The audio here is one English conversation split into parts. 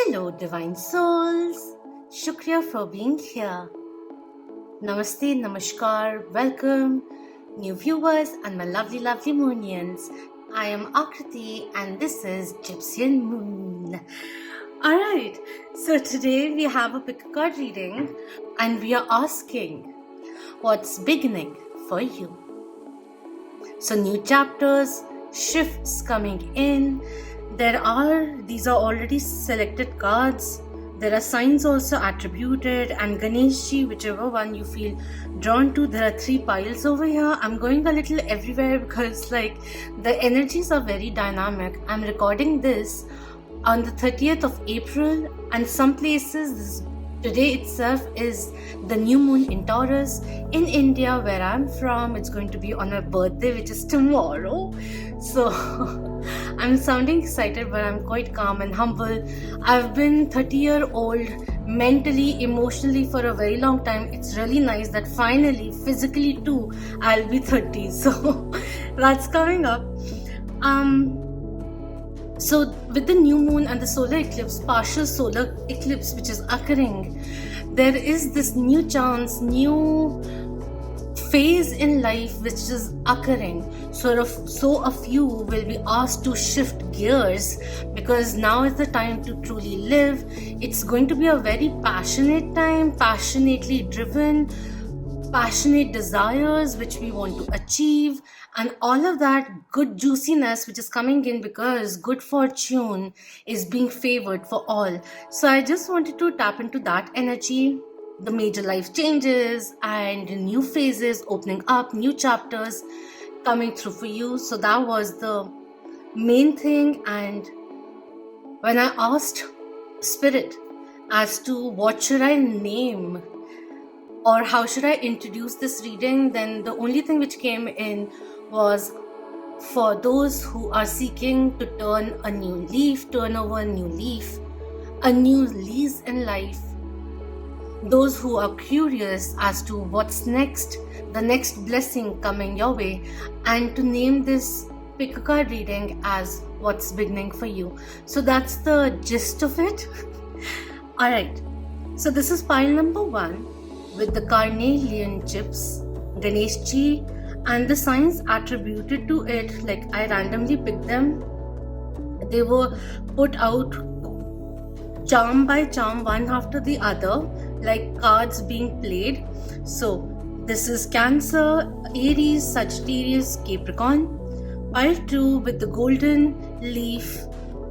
Hello, divine souls. Shukriya for being here. Namaste, namaskar, welcome, new viewers and my lovely, lovely moonians. I am Akriti and this is Gypsianmoon. Alright, so today we have a pick a card reading and we are asking what's beginning for you. So new chapters, shifts coming in. These are already selected cards. There are signs also attributed, and Ganesh ji, whichever one you feel drawn to. There are 3 piles over here. I'm going a little everywhere because the energies are very dynamic. I'm recording this on the 30th of April, and some places today itself is the new moon in Taurus. In India, where I'm from, it's going to be on my birthday, which is tomorrow. So I'm sounding excited, but I'm quite calm and humble. I've been 30-year-old mentally, emotionally for a very long time. It's really nice that finally, physically too, I'll be 30. So that's coming up. So with the new moon and the solar eclipse, partial solar eclipse which is occurring, there is this new chance, new phase in life which is occurring. So a few will be asked to shift gears because now is the time to truly live. It's going to be a very passionate time, passionately driven, passionate desires which we want to achieve, and all of that good juiciness which is coming in because good fortune is being favored for all. So I just wanted to tap into that energy, the major life changes and new phases opening up, new chapters coming through for you. So that was the main thing. And when I asked Spirit as to what should I name or how should I introduce this reading, then the only thing which came in was for those who are seeking to turn a new leaf, turn over a new leaf, a new lease in life. Those who are curious as to what's next, the next blessing coming your way, and to name this pick a card reading as what's beginning for you. So that's the gist of it. Alright, so this is pile number 1 with the carnelian chips, Ganesh ji, and the signs attributed to it, I randomly picked them. They were put out charm by charm, one after the other, like cards being played. So this is Cancer, Aries, Sagittarius, Capricorn. Pile 2 with the golden leaf,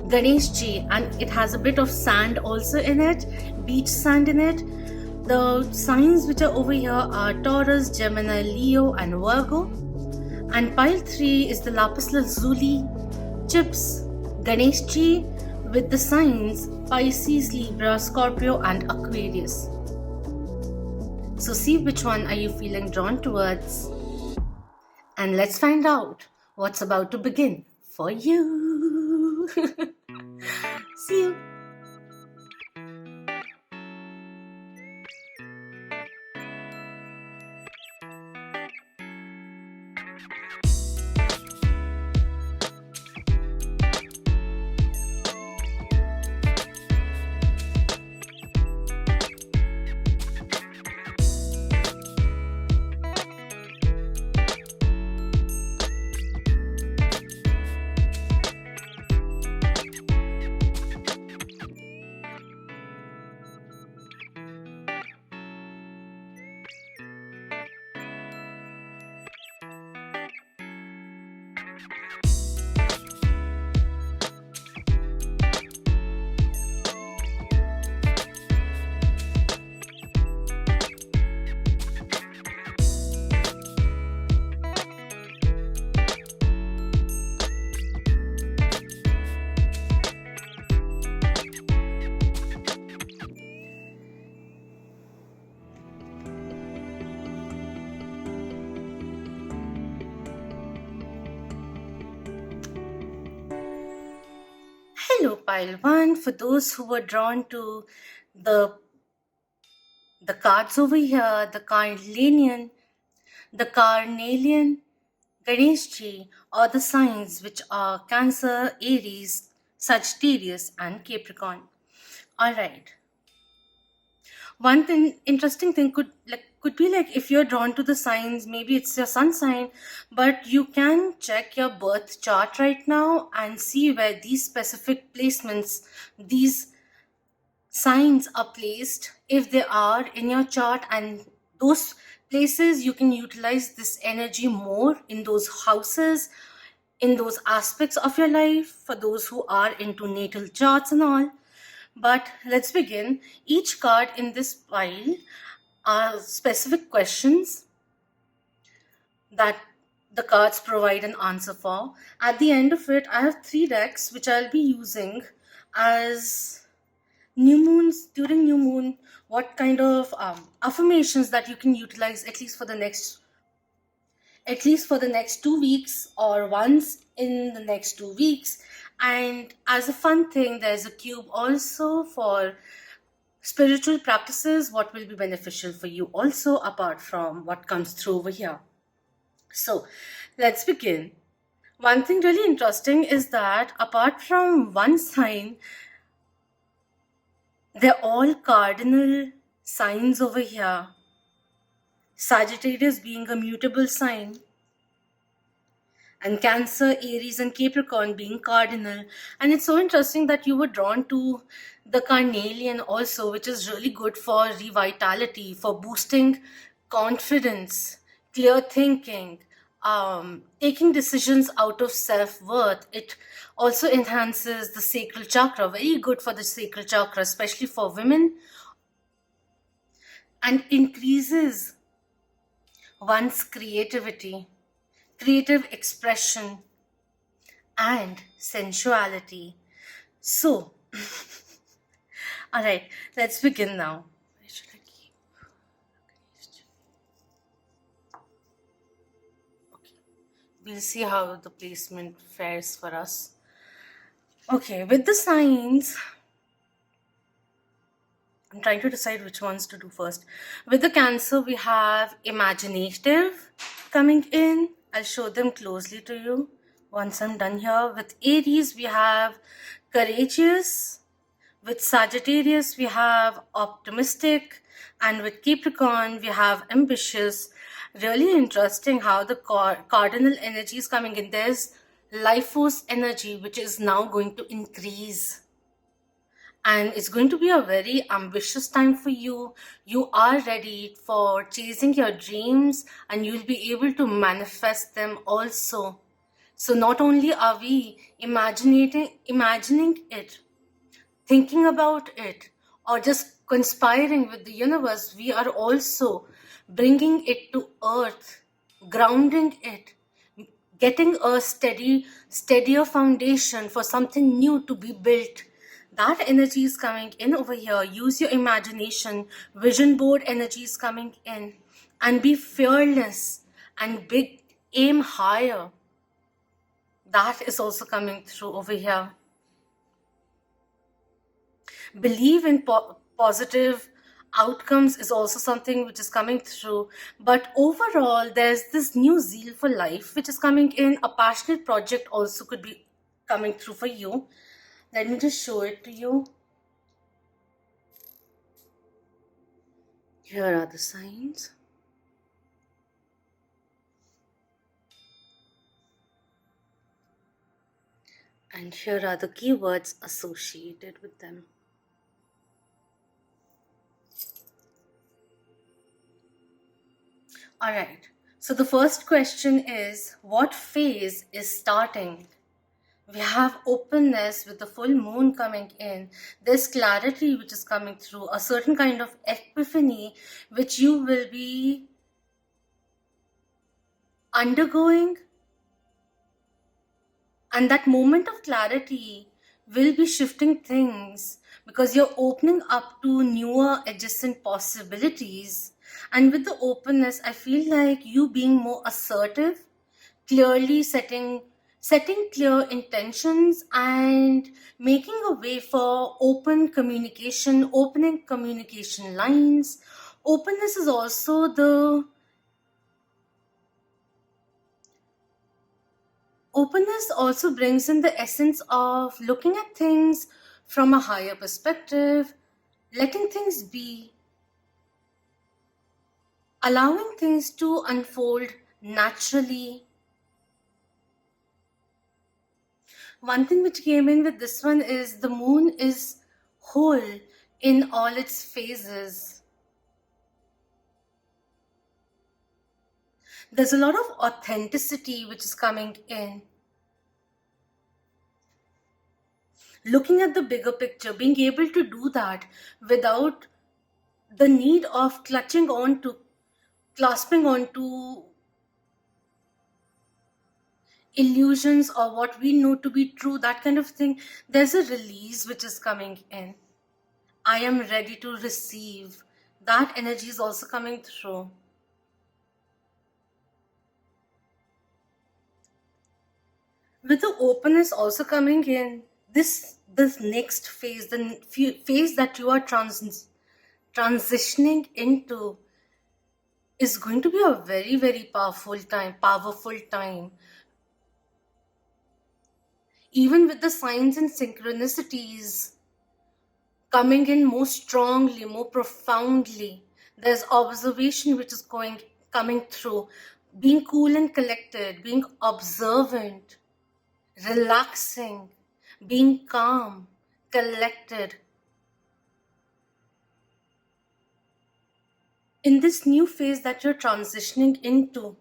Ganesh ji, and it has a bit of sand also in it, beach sand in it. The signs which are over here are Taurus, Gemini, Leo and Virgo. And pile 3 is the lapis lazuli chips, Ganesh ji, with the signs Pisces, Libra, Scorpio and Aquarius. So see which one are you feeling drawn towards. And let's find out what's about to begin for you. See you. Hello, pile 1. For those who were drawn to the cards over here, the carnelian Ganesh ji, or the signs which are Cancer, Aries, Sagittarius and Capricorn. All right. One thing, interesting thing could be like if you're drawn to the signs, maybe it's your sun sign, but you can check your birth chart right now and see where these specific placements, these signs are placed, if they are in your chart, and those places you can utilize this energy more in those houses, in those aspects of your life, for those who are into natal charts and all. But let's begin. Each card in this pile are specific questions that the cards provide an answer for. At the end of it, I have 3 decks which I'll be using as new moons, during new moon, what kind of affirmations that you can utilize at least for the next 2 weeks, or once in the next 2 weeks. And as a fun thing, there's a cube also for spiritual practices, what will be beneficial for you also, apart from what comes through over here. So let's begin. One thing really interesting is that apart from one sign, they're all cardinal signs over here. Sagittarius being a mutable sign, and Cancer, Aries, and Capricorn being cardinal. And it's so interesting that you were drawn to the carnelian also, which is really good for revitality, for boosting confidence, clear thinking, taking decisions out of self-worth. It also enhances the sacral chakra, very good for the sacral chakra, especially for women, and increases one's creativity, creative expression, and sensuality. So, all right, let's begin now. Where should I keep? Okay, we'll see how the placement fares for us. Okay, with the signs, I'm trying to decide which ones to do first. With the Cancer, we have imaginative coming in. I'll show them closely to you once I'm done here. With Aries, we have courageous. With Sagittarius, we have optimistic. And with Capricorn, we have ambitious. Really interesting how the cardinal energy is coming in. There's life force energy, which is now going to increase. And it's going to be a very ambitious time for you. You are ready for chasing your dreams, and you'll be able to manifest them also. So not only are we imagining it, thinking about it, or just conspiring with the universe, we are also bringing it to earth, grounding it, getting a steadier foundation for something new to be built. That energy is coming in over here. Use your imagination. Vision board energy is coming in. And be fearless and big, aim higher. That is also coming through over here. Believe in positive outcomes is also something which is coming through. But overall, there's this new zeal for life which is coming in. A passionate project also could be coming through for you. Let me just show it to you. Here are the signs. And here are the keywords associated with them. All right. So the first question is, what phase is starting? We have openness with the full moon coming in. There's clarity which is coming through, a certain kind of epiphany which you will be undergoing. And that moment of clarity will be shifting things, because you're opening up to newer adjacent possibilities. And with the openness, I feel like you being more assertive, clearly setting clear intentions, and making a way for open communication, opening communication lines. Openness is also Openness also brings in the essence of looking at things from a higher perspective, letting things be, allowing things to unfold naturally. One thing which came in with this one is the moon is whole in all its phases. There's a lot of authenticity which is coming in. Looking at the bigger picture, being able to do that without the need of clasping on to illusions or what we know to be true, that kind of thing. There's a release which is coming in. I am ready to receive. That energy is also coming through. With the openness also coming in, this next phase, phase that you are transitioning into, is going to be a very, very powerful time. Even with the signs and synchronicities coming in more strongly, more profoundly, there's observation which is coming through. Being cool and collected, being observant, relaxing, being calm, collected. In this new phase that you're transitioning into,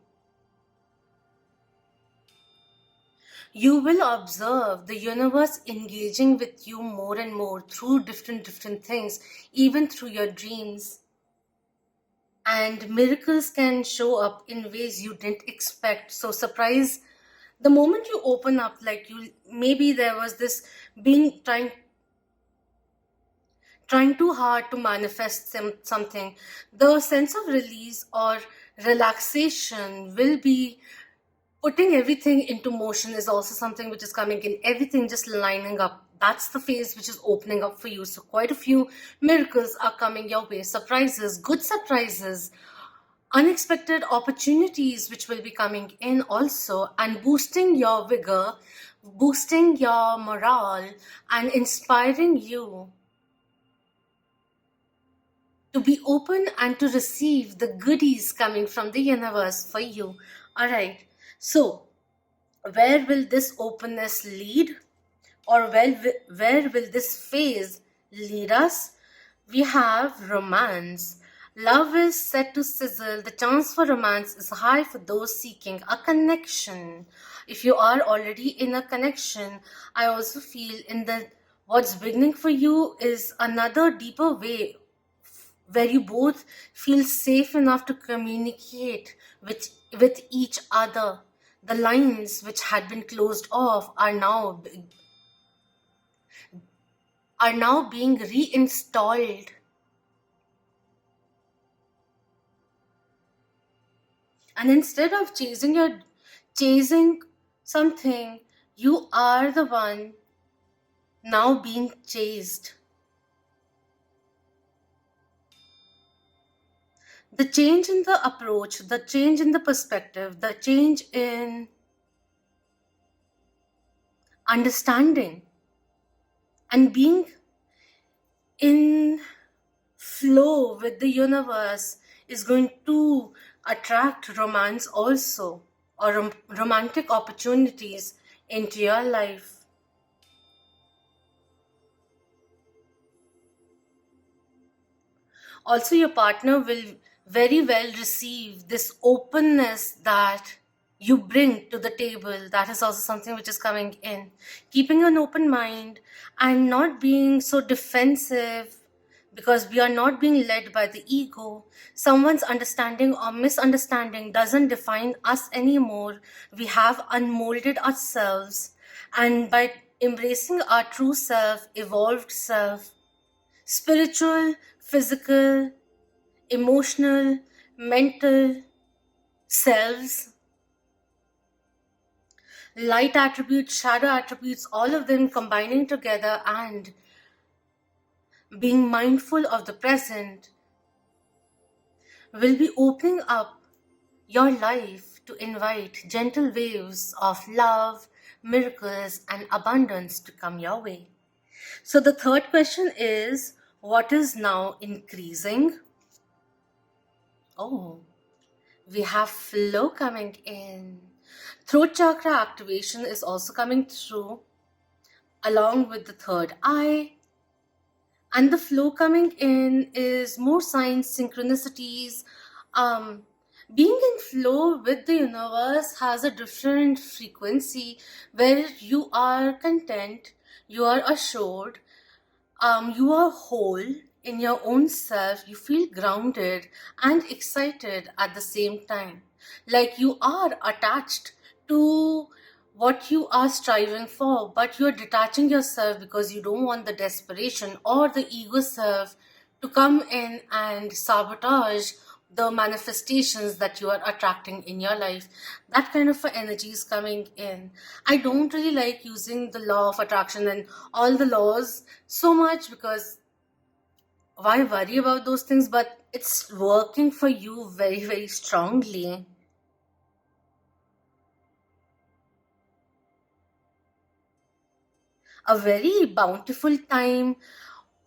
you will observe the universe engaging with you more and more through different things, even through your dreams. And miracles can show up in ways you didn't expect. So surprise, the moment you open up, like maybe there was this being trying too hard to manifest something. The sense of release or relaxation will be putting everything into motion, is also something which is coming in. Everything just lining up. That's the phase which is opening up for you. So quite a few miracles are coming your way. Surprises, good surprises, unexpected opportunities which will be coming in also, and boosting your vigor, boosting your morale, and inspiring you to be open and to receive the goodies coming from the universe for you. All right. So, where will this openness lead? Or where will this phase lead us? We have romance. Love is set to sizzle. The chance for romance is high for those seeking a connection. If you are already in a connection, I also feel what's beginning for you is another deeper way where you both feel safe enough to communicate with each other. The lines which had been closed off are now being reinstalled. And instead of chasing something, you are the one now being chased. The change in the approach, the change in the perspective, the change in understanding, and being in flow with the universe is going to attract romance also, or romantic opportunities into your life. Also, your partner will very well receive this openness that you bring to the table. That is also something which is coming in. Keeping an open mind and not being so defensive, because we are not being led by the ego. Someone's understanding or misunderstanding doesn't define us anymore. We have unmolded ourselves, and by embracing our true self, evolved self, spiritual, physical, emotional, mental selves, light attributes, shadow attributes, all of them combining together and being mindful of the present, will be opening up your life to invite gentle waves of love, miracles, and abundance to come your way. So the third question is, what is now increasing? Oh, we have flow coming in. Throat chakra activation is also coming through, along with the third eye. And the flow coming in is more signs, synchronicities. Um, Being in flow with the universe has a different frequency where you are content, you are assured, you are whole in your own self, you feel grounded and excited at the same time. Like you are attached to what you are striving for, but you're detaching yourself because you don't want the desperation or the ego self to come in and sabotage the manifestations that you are attracting in your life. That kind of energy is coming in. I don't really like using the law of attraction and all the laws so much, because why worry about those things? But it's working for you very, very strongly. A very bountiful time,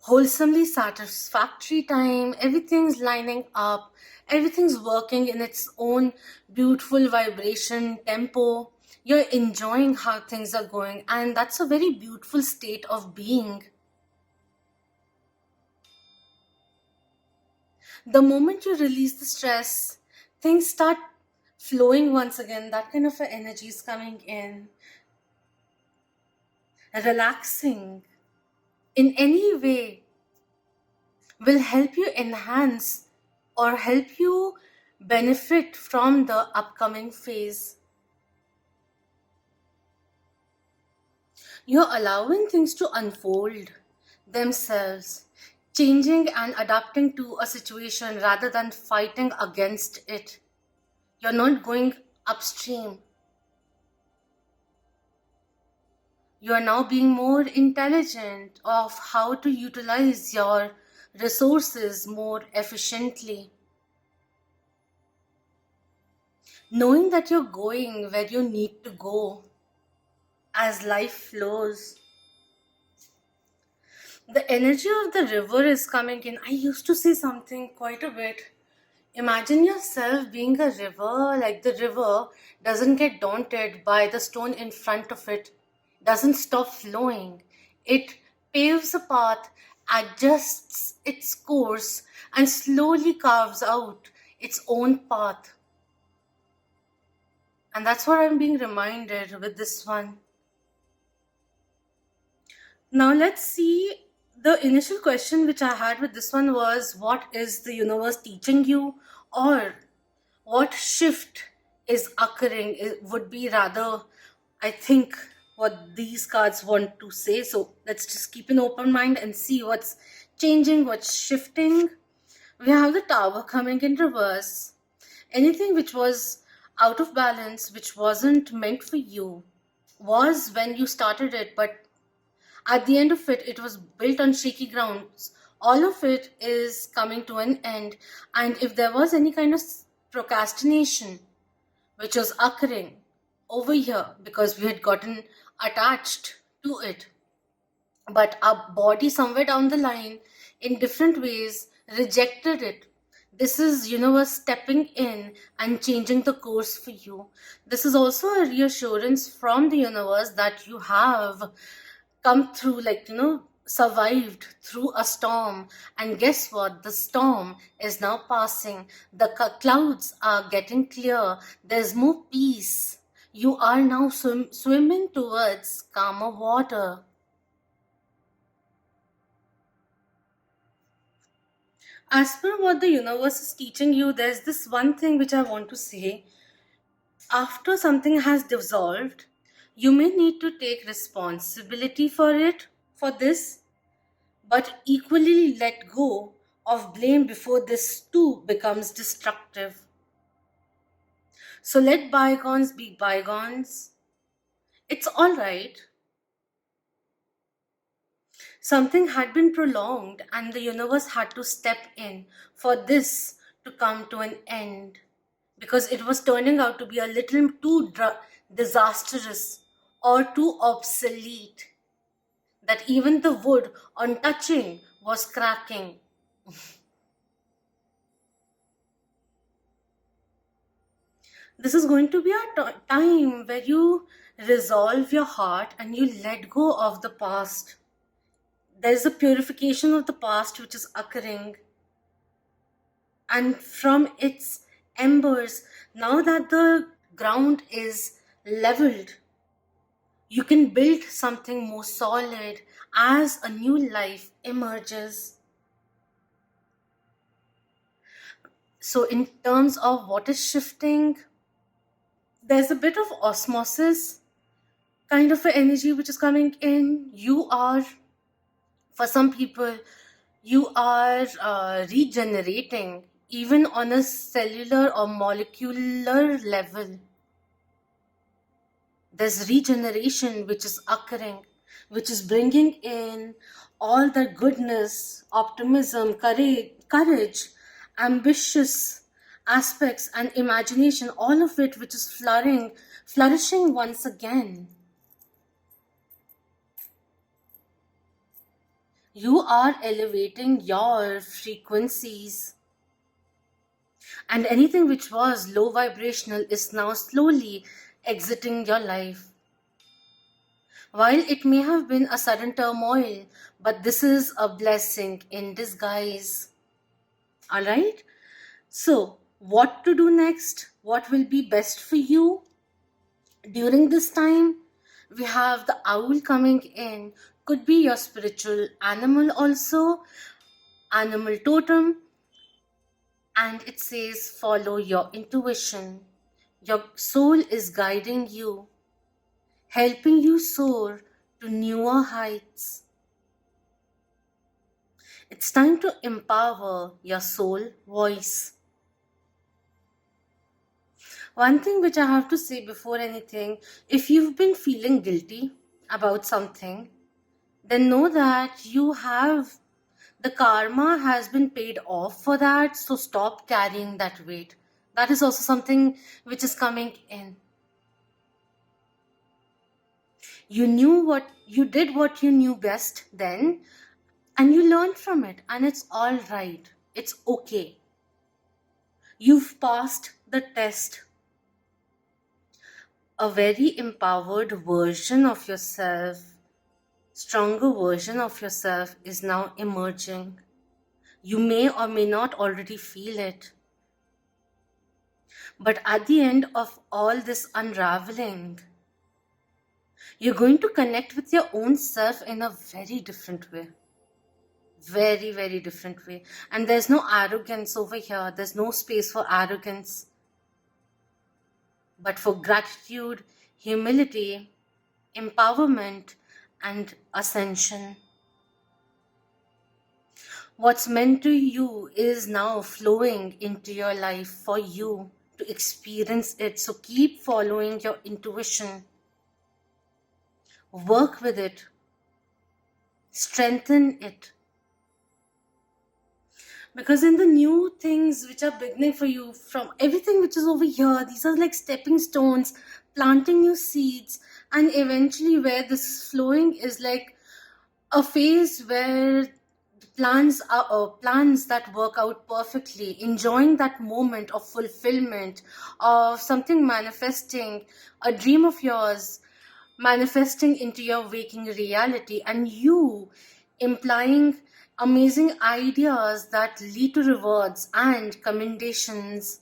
wholesomely satisfactory time. Everything's lining up, everything's working in its own beautiful vibration, tempo. You're enjoying how things are going, and that's a very beautiful state of being. The moment you release the stress, things start flowing once again. That kind of a energy is coming in. Relaxing in any way will help you enhance or help you benefit from the upcoming phase. You're allowing things to unfold themselves, changing and adapting to a situation rather than fighting against it. You're not going upstream. You are now being more intelligent of how to utilize your resources more efficiently. Knowing that you're going where you need to go as life flows. The energy of the river is coming in. I used to say something quite a bit. Imagine yourself being a river, like the river doesn't get daunted by the stone in front of it, doesn't stop flowing. It paves a path, adjusts its course, and slowly carves out its own path. And that's what I'm being reminded with this one. Now let's see. The initial question which I had with this one was, what is the universe teaching you? Or what shift is occurring? It would be rather, I think, what these cards want to say. So let's just keep an open mind and see what's changing, what's shifting. We have the Tower coming in reverse. Anything which was out of balance, which wasn't meant for you, was when you started it, but at the end of it, it was built on shaky grounds. All of it is coming to an end. And if there was any kind of procrastination which was occurring over here because we had gotten attached to it, but our body somewhere down the line in different ways rejected it, this is universe stepping in and changing the course for you. This is also a reassurance from the universe that you have come through, like, survived through a storm. And guess what? The storm is now passing. The clouds are getting clear. There's more peace. You are now swimming towards calmer water. As per what the universe is teaching you, there's this one thing which I want to say. After something has dissolved, you may need to take responsibility for it, for this, but equally let go of blame before this too becomes destructive. So let bygones be bygones. It's all right. Something had been prolonged, and the universe had to step in for this to come to an end, because it was turning out to be a little too disastrous or too obsolete. that even the wood on touching was cracking. This is going to be a time where you resolve your heart and you let go of the past. There's a purification of the past which is occurring, and from its embers, now that the ground is leveled, you can build something more solid as a new life emerges. So in terms of what is shifting, there's a bit of osmosis kind of an energy which is coming in. For some people, you are regenerating even on a cellular or molecular level. There's regeneration which is occurring, which is bringing in all the goodness, optimism, courage, ambitious aspects and imagination, all of it which is flourishing once again. You are elevating your frequencies, and anything which was low vibrational is now slowly exiting your life. While it may have been a sudden turmoil, but this is a blessing in disguise. Alright? So, what to do next? What will be best for you during this time? We have the owl coming in. Could be your spiritual animal also, animal totem. And it says, follow your intuition. Your soul is guiding you, helping you soar to newer heights. It's time to empower your soul voice. One thing which I have to say before anything, if you've been feeling guilty about something, then know that the karma has been paid off for that, so stop carrying that weight. That is also something which is coming in. You did what you knew best then, and you learned from it, and it's all right. It's okay. You've passed the test. A very empowered version of yourself, stronger version of yourself is now emerging. You may or may not already feel it. But at the end of all this unraveling, you're going to connect with your own self in a very different way. Very, very different way. And there's no arrogance over here. There's no space for arrogance, but for gratitude, humility, empowerment, and ascension. What's meant to you is now flowing into your life for you to experience it. So keep following your intuition. Work with it. Strengthen it. Because in the new things which are beginning for you, from everything which is over here, these are like stepping stones, planting new seeds, and eventually where this is flowing is like a phase where plans that work out perfectly, enjoying that moment of fulfillment, of something manifesting, a dream of yours manifesting into your waking reality, and you implying amazing ideas that lead to rewards and commendations.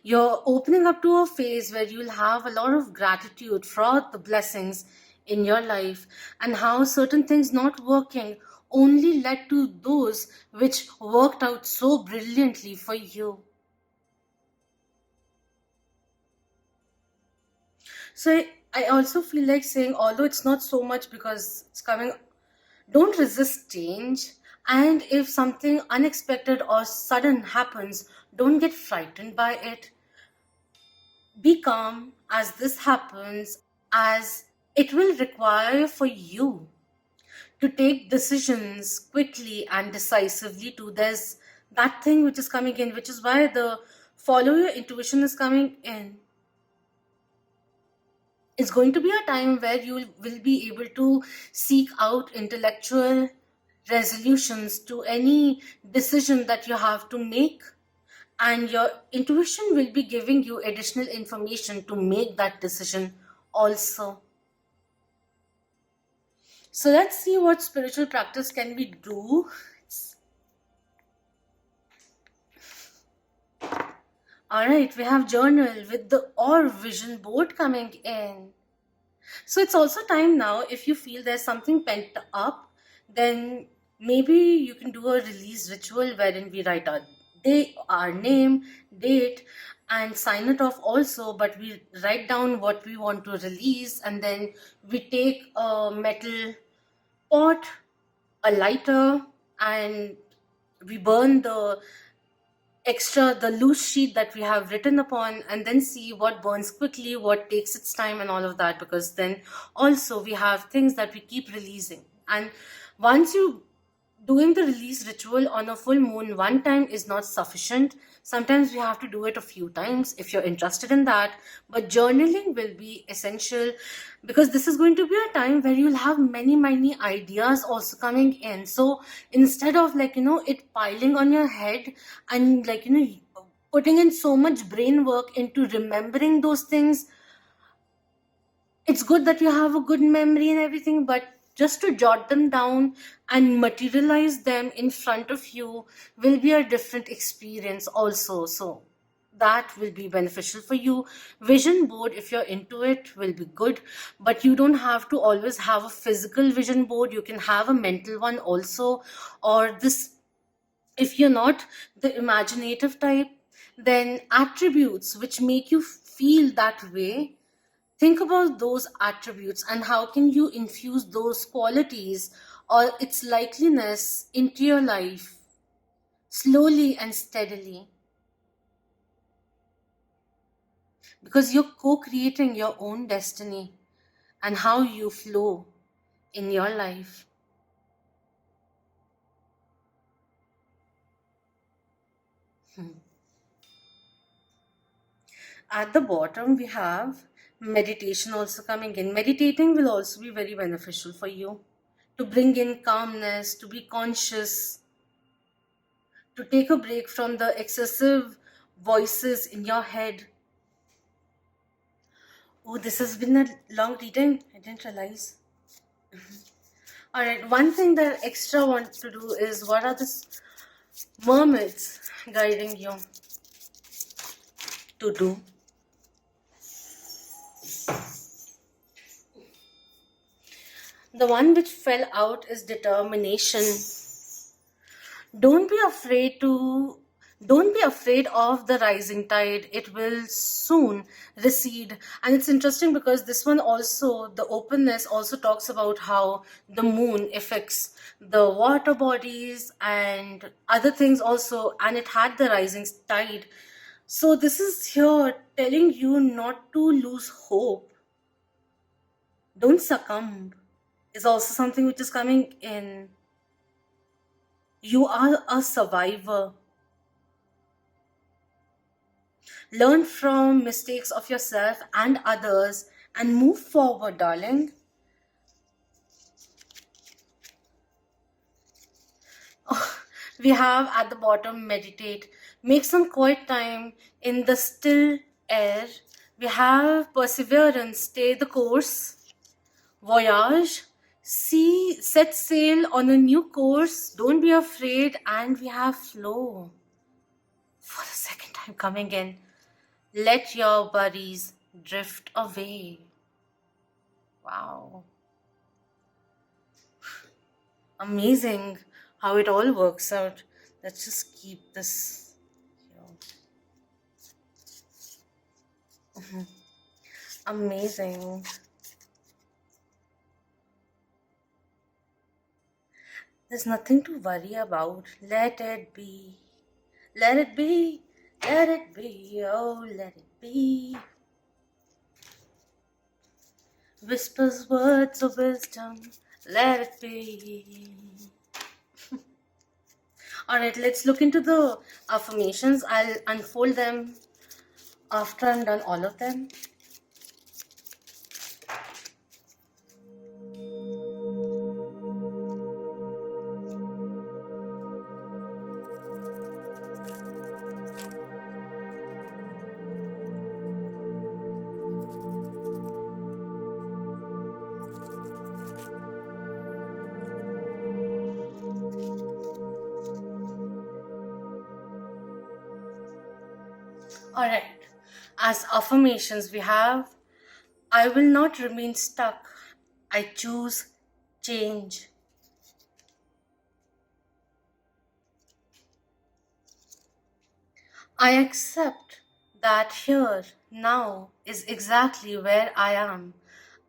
You're opening up to a phase where you'll have a lot of gratitude for the blessings in your life, and how certain things not working only led to those which worked out so brilliantly for you. So I also feel like saying, although it's not so much because it's coming, don't resist change. And if something unexpected or sudden happens, don't get frightened by it. Be calm as this happens, as it will require for you to take decisions quickly and decisively too. There's that thing which is coming in, which is why the follow your intuition is coming in. It's going to be a time where you will be able to seek out intellectual resolutions to any decision that you have to make, and your intuition will be giving you additional information to make that decision also. So let's see what spiritual practice can we do. All right, we have journal with the or vision board coming in. So it's also time now, if you feel there's something pent up, then maybe you can do a release ritual wherein we write our name, date, and sign it off also, but we write down what we want to release, and then we take a metal pot, a lighter, and we burn the loose sheet that we have written upon, and then see what burns quickly, what takes its time, and all of that, because then also we have things that we keep releasing. And once you doing the release ritual on a full moon one time is not sufficient. Sometimes we have to do it a few times if you're interested in that. But journaling will be essential, because this is going to be a time where you'll have many ideas also coming in. So instead of it piling on your head and putting in so much brain work into remembering those things, it's good that you have a good memory and everything, but just to jot them down and materialize them in front of you will be a different experience also. So that will be beneficial for you. Vision board, if you're into it, will be good, but you don't have to always have a physical vision board. You can have a mental one also, or this, if you're not the imaginative type, then attributes which make you feel that way. Think about those attributes and how can you infuse those qualities or its likeliness into your life slowly and steadily. Because you're co-creating your own destiny and how you flow in your life. At the bottom, we have meditation also coming in. Meditating will also be very beneficial for you to bring in calmness, to be conscious, to take a break from the excessive voices in your head. Oh, this has been a long reading. I didn't realize. All right, one thing that I extra want to do is, what are the mermaids guiding you to do? The one which fell out is determination. Don't be afraid of the rising tide. It will soon recede. And it's interesting because this one also, the openness also talks about how the moon affects the water bodies and other things also, and it had the rising tide. So this is here telling you not to lose hope. Don't succumb is also something which is coming in. You are a survivor. Learn from mistakes of yourself and others and move forward, darling. Oh, we have at the bottom, meditate. Make some quiet time in the still air. We have perseverance, stay the course. Voyage, set sail on a new course. Don't be afraid. And we have flow. For the second time coming in. Let your worries drift away. Wow. Amazing how it all works out. Let's just keep this here. Amazing. There's nothing to worry about. Let it be. Let it be. Let it be. Oh, let it be. Whispers words of wisdom. Let it be. Alright, let's look into the affirmations. I'll unfold them after I'm done all of them. Alright, as affirmations, we have I will not remain stuck. I choose change. I accept that here, now, is exactly where I am,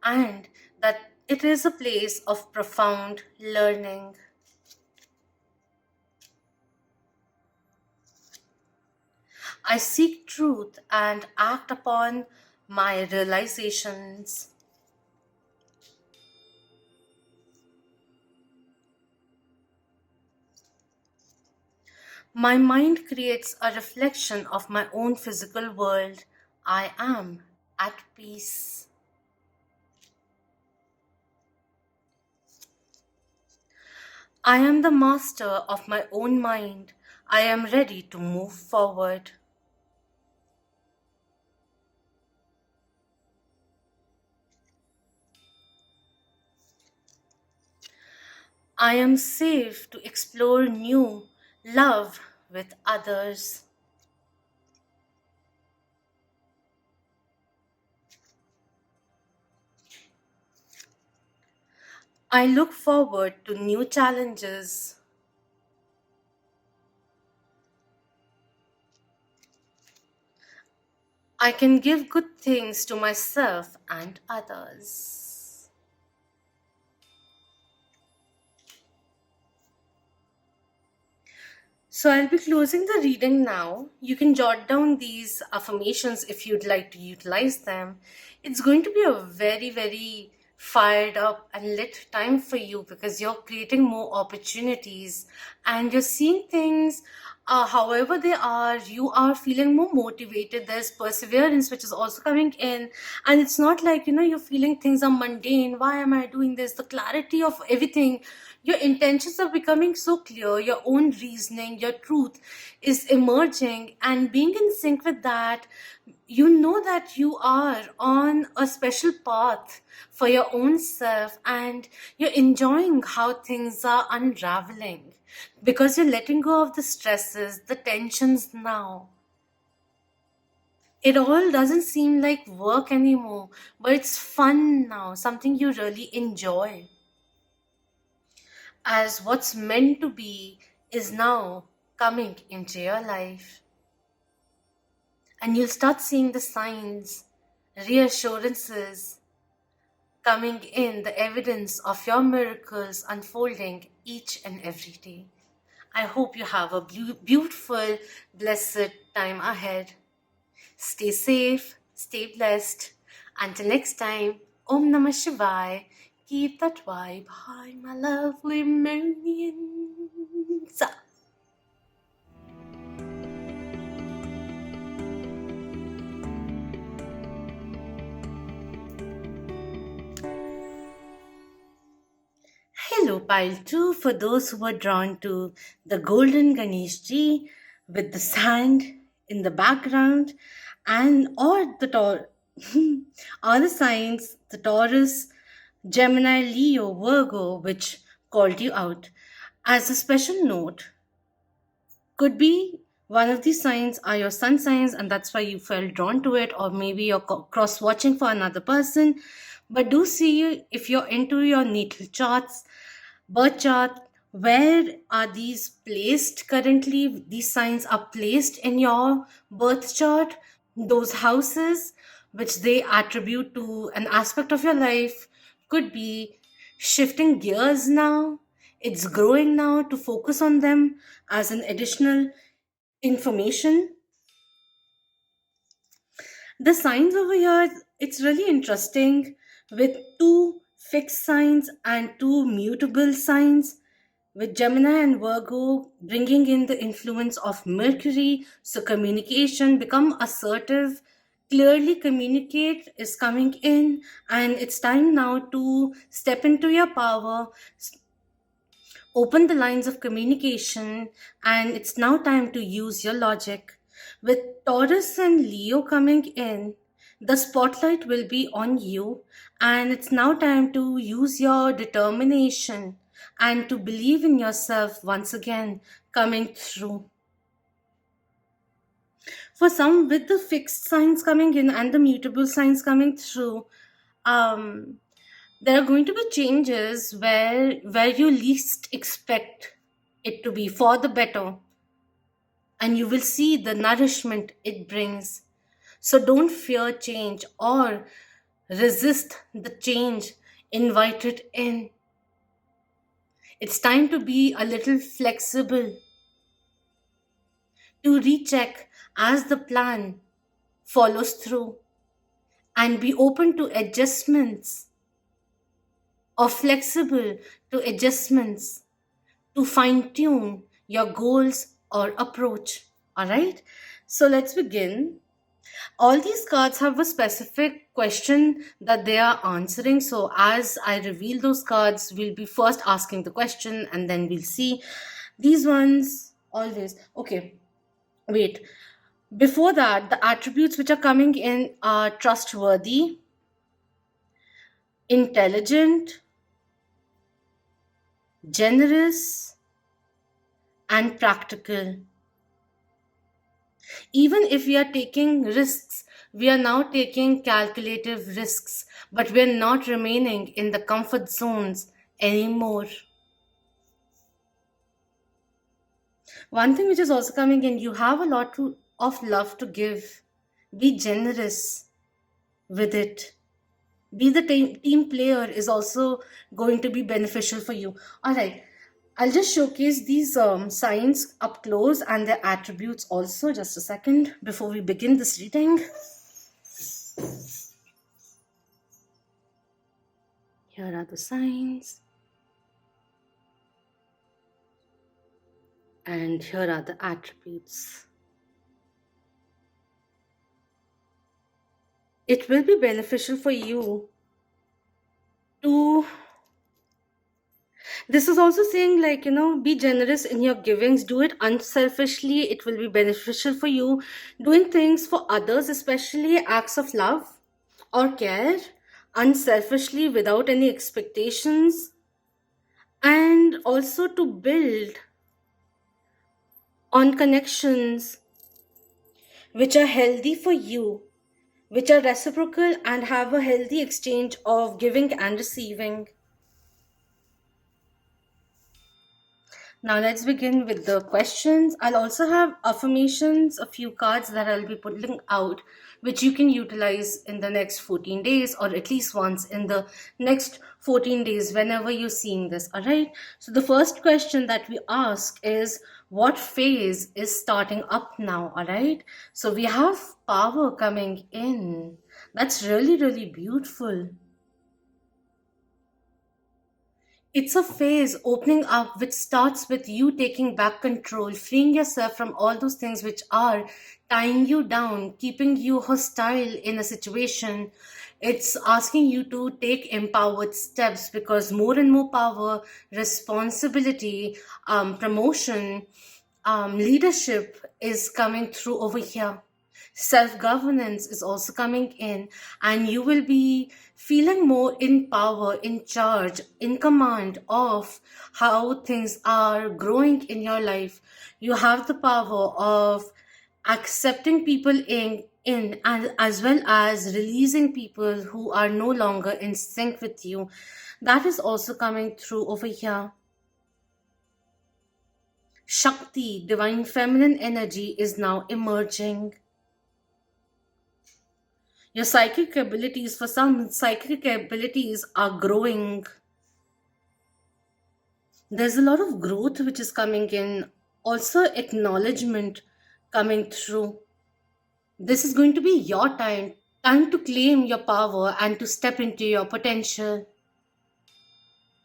and that it is a place of profound learning. I seek truth and act upon my realizations. My mind creates a reflection of my own physical world. I am at peace. I am the master of my own mind. I am ready to move forward. I am safe to explore new love with others. I look forward to new challenges. I can give good things to myself and others. So I'll be closing the reading now. You can jot down these affirmations if you'd like to utilize them. It's going to be a very, very fired up and lit time for you because you're creating more opportunities and you're seeing things however they are. You are feeling more motivated. There's perseverance which is also coming in, and it's not like you're feeling things are mundane. Why am I doing this? The clarity of everything, your intentions are becoming so clear, your own reasoning, your truth is emerging, and being in sync with that, you know that you are on a special path for your own self, and you're enjoying how things are unraveling because you're letting go of the stresses, the tensions now. It all doesn't seem like work anymore, but it's fun now, something you really enjoy. As what's meant to be is now coming into your life. And you'll start seeing the signs, reassurances coming in, the evidence of your miracles unfolding each and every day. I hope you have a beautiful, blessed time ahead. Stay safe, stay blessed. Until next time, Om Namah Shivaya. Keep that vibe high, my lovely millions. Hello, pile 2, for those who are drawn to the golden Ganesh Ji with the sand in the background, and or the or the signs, the Taurus, Gemini, Leo, Virgo, which called you out. As a special note, could be one of these signs are your sun signs, and that's why you felt drawn to it, or maybe you're cross watching for another person. But do see if you're into your natal charts, birth chart, where are these placed currently? These signs are placed in your birth chart, those houses which they attribute to an aspect of your life could be shifting gears now. It's growing now to focus on them as an additional information. The signs over here, it's really interesting with two fixed signs and two mutable signs, with Gemini and Virgo bringing in the influence of Mercury. So, communication, become assertive, clearly communicate is coming in, and it's time now to step into your power, open the lines of communication, and it's now time to use your logic. With Taurus and Leo coming in, the spotlight will be on you, and it's now time to use your determination and to believe in yourself once again coming through. For some, with the fixed signs coming in and the mutable signs coming through, um, there are going to be changes where you least expect it to be for the better, and you will see the nourishment it brings. So don't fear change or resist the change. Invite it in. It's time to be a little flexible, to recheck as the plan follows through, and be open to adjustments or flexible to adjustments to fine tune your goals or approach. All right, so let's begin. All these cards have a specific question that they are answering. So, as I reveal those cards, we'll be first asking the question and then we'll see these ones always. Okay, wait. Before that, the attributes which are coming in are trustworthy, intelligent, generous, and practical. Even if we are taking risks, we are now taking calculative risks, but we are not remaining in the comfort zones anymore. One thing which is also coming in, you have a of love to give. Be generous with it. Be the team player is also going to be beneficial for you. All right. I'll just showcase these signs up close and their attributes also. Just a second before we begin this reading. Here are the signs. And here are the attributes. It will be beneficial for you to. This is also saying, like, be generous in your givings. Do it unselfishly. It will be beneficial for you. Doing things for others, especially acts of love or care, unselfishly without any expectations. And also to build on connections which are healthy for you, which are reciprocal and have a healthy exchange of giving and receiving. Now let's begin with the questions. I'll also have affirmations, a few cards that I'll be putting out, which you can utilize in the next 14 days or at least once in the next 14 days whenever you're seeing this. All right. So the first question that we ask is, what phase is starting up now? All right. So we have power coming in. That's really, really beautiful. It's a phase opening up which starts with you taking back control, freeing yourself from all those things which are tying you down, keeping you hostile in a situation. It's asking you to take empowered steps because more and more power, responsibility, promotion, leadership is coming through over here. Self-governance is also coming in, and you will be feeling more in power, in charge, in command of how things are growing in your life. You have the power of accepting people in and as well as releasing people who are no longer in sync with you. That is also coming through over here. Shakti, divine feminine energy, is now emerging. Your psychic abilities, for some, psychic abilities are growing. There's a lot of growth which is coming in. Also, acknowledgement coming through. This is going to be your time to claim your power and to step into your potential.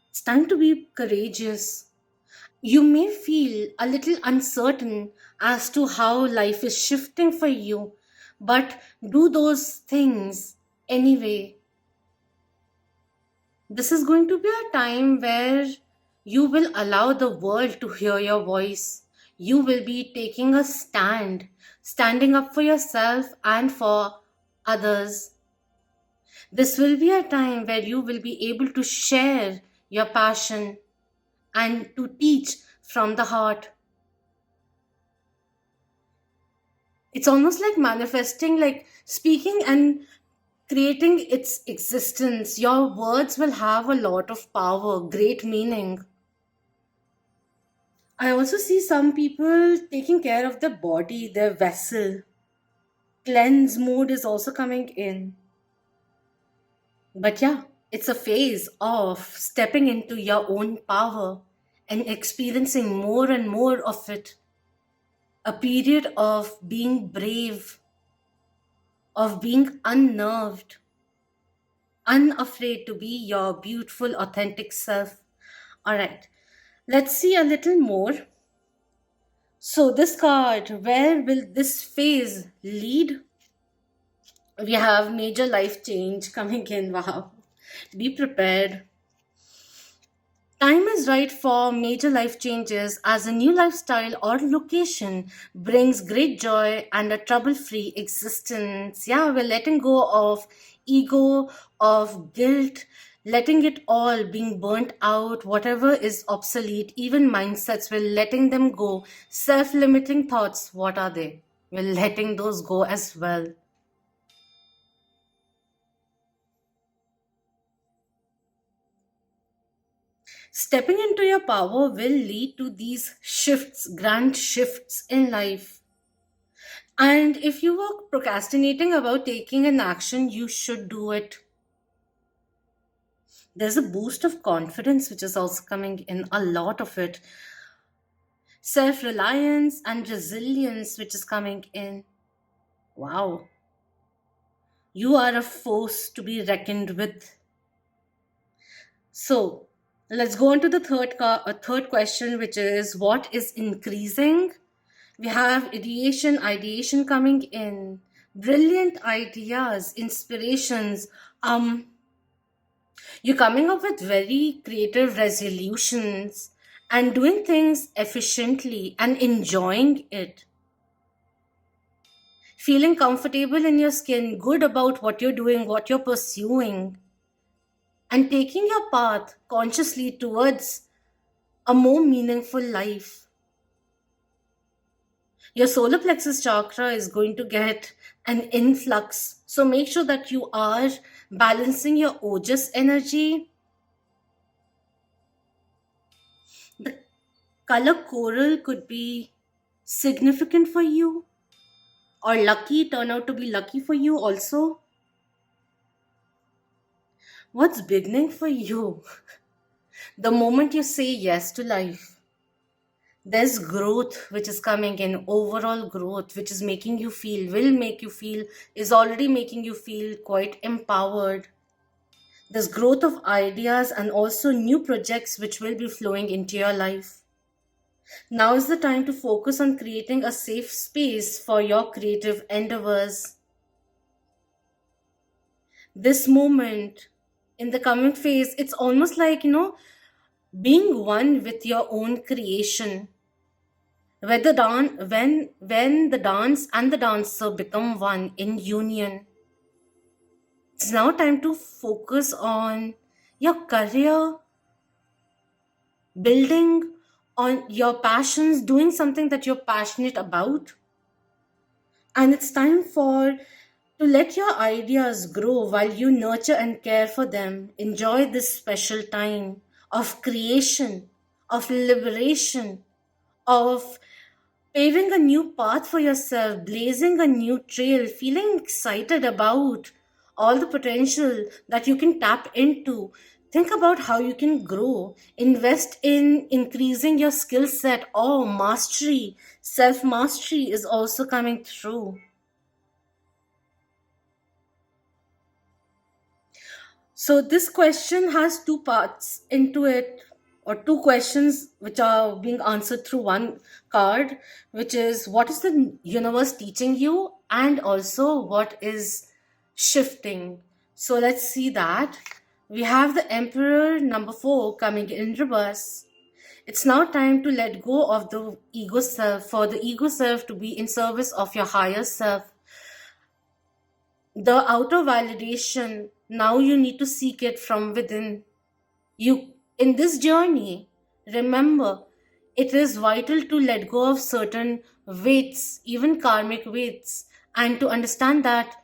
It's time to be courageous. You may feel a little uncertain as to how life is shifting for you, but do those things anyway. This is going to be a time where you will allow the world to hear your voice. You will be taking a stand, standing up for yourself and for others. This will be a time where you will be able to share your passion and to teach from the heart. It's almost like manifesting, like speaking and creating its existence. Your words will have a lot of power, great meaning. I also see some people taking care of their body, their vessel. Cleanse mode is also coming in. But yeah, it's a phase of stepping into your own power and experiencing more and more of it. A period of being brave, of being unnerved, unafraid to be your beautiful, authentic self. All right, let's see a little more. So, this card, where will this phase lead? We have major life change coming in. Wow. Be prepared. Time is right for major life changes as a new lifestyle or location brings great joy and a trouble free existence. Yeah, we're letting go of ego, of guilt, letting it all being burnt out, whatever is obsolete, even mindsets, we're letting them go. Self limiting thoughts, what are they? We're letting those go as well. Stepping into your power will lead to these shifts, grand shifts in life. And if you were procrastinating about taking an action, you should do it. There's a boost of confidence which is also coming in, a lot of it. Self reliance and resilience which is coming in. Wow. You are a force to be reckoned with. So let's go on to the third question, which is what is increasing? We have ideation coming in, brilliant ideas, inspirations. You're coming up with very creative resolutions and doing things efficiently and enjoying it. Feeling comfortable in your skin, good about what you're doing, what you're pursuing, and taking your path consciously towards a more meaningful life. Your solar plexus chakra is going to get an influx. So make sure that you are balancing your ojas energy. The color coral could be significant for you or lucky, turn out to be lucky for you also. What's beginning for you? The moment you say yes to life, there's growth which is coming in, overall growth which is making you feel, will make you feel, is already making you feel quite empowered. There's growth of ideas and also new projects which will be flowing into your life. Now is the time to focus on creating a safe space for your creative endeavors. This moment in the coming phase, it's almost like, being one with your own creation. When the dance and the dancer become one in union, it's now time to focus on your career, building on your passions, doing something that you're passionate about. And it's time for to let your ideas grow while you nurture and care for them. Enjoy this special time of creation, of liberation, of paving a new path for yourself, blazing a new trail, feeling excited about all the potential that you can tap into. Think about how you can grow. Invest in increasing your skill set or mastery. Self mastery is also coming through. So this question has two parts into it, or two questions which are being answered through one card, which is what is the universe teaching you, and also what is shifting. So let's see that. We have the Emperor number 4 coming in reverse. It's now time to let go of the ego self, for the ego self to be in service of your higher self. The outer validation, now you need to seek it from within. You, in this journey, remember, It is vital to let go of certain weights, even karmic weights, and to understand that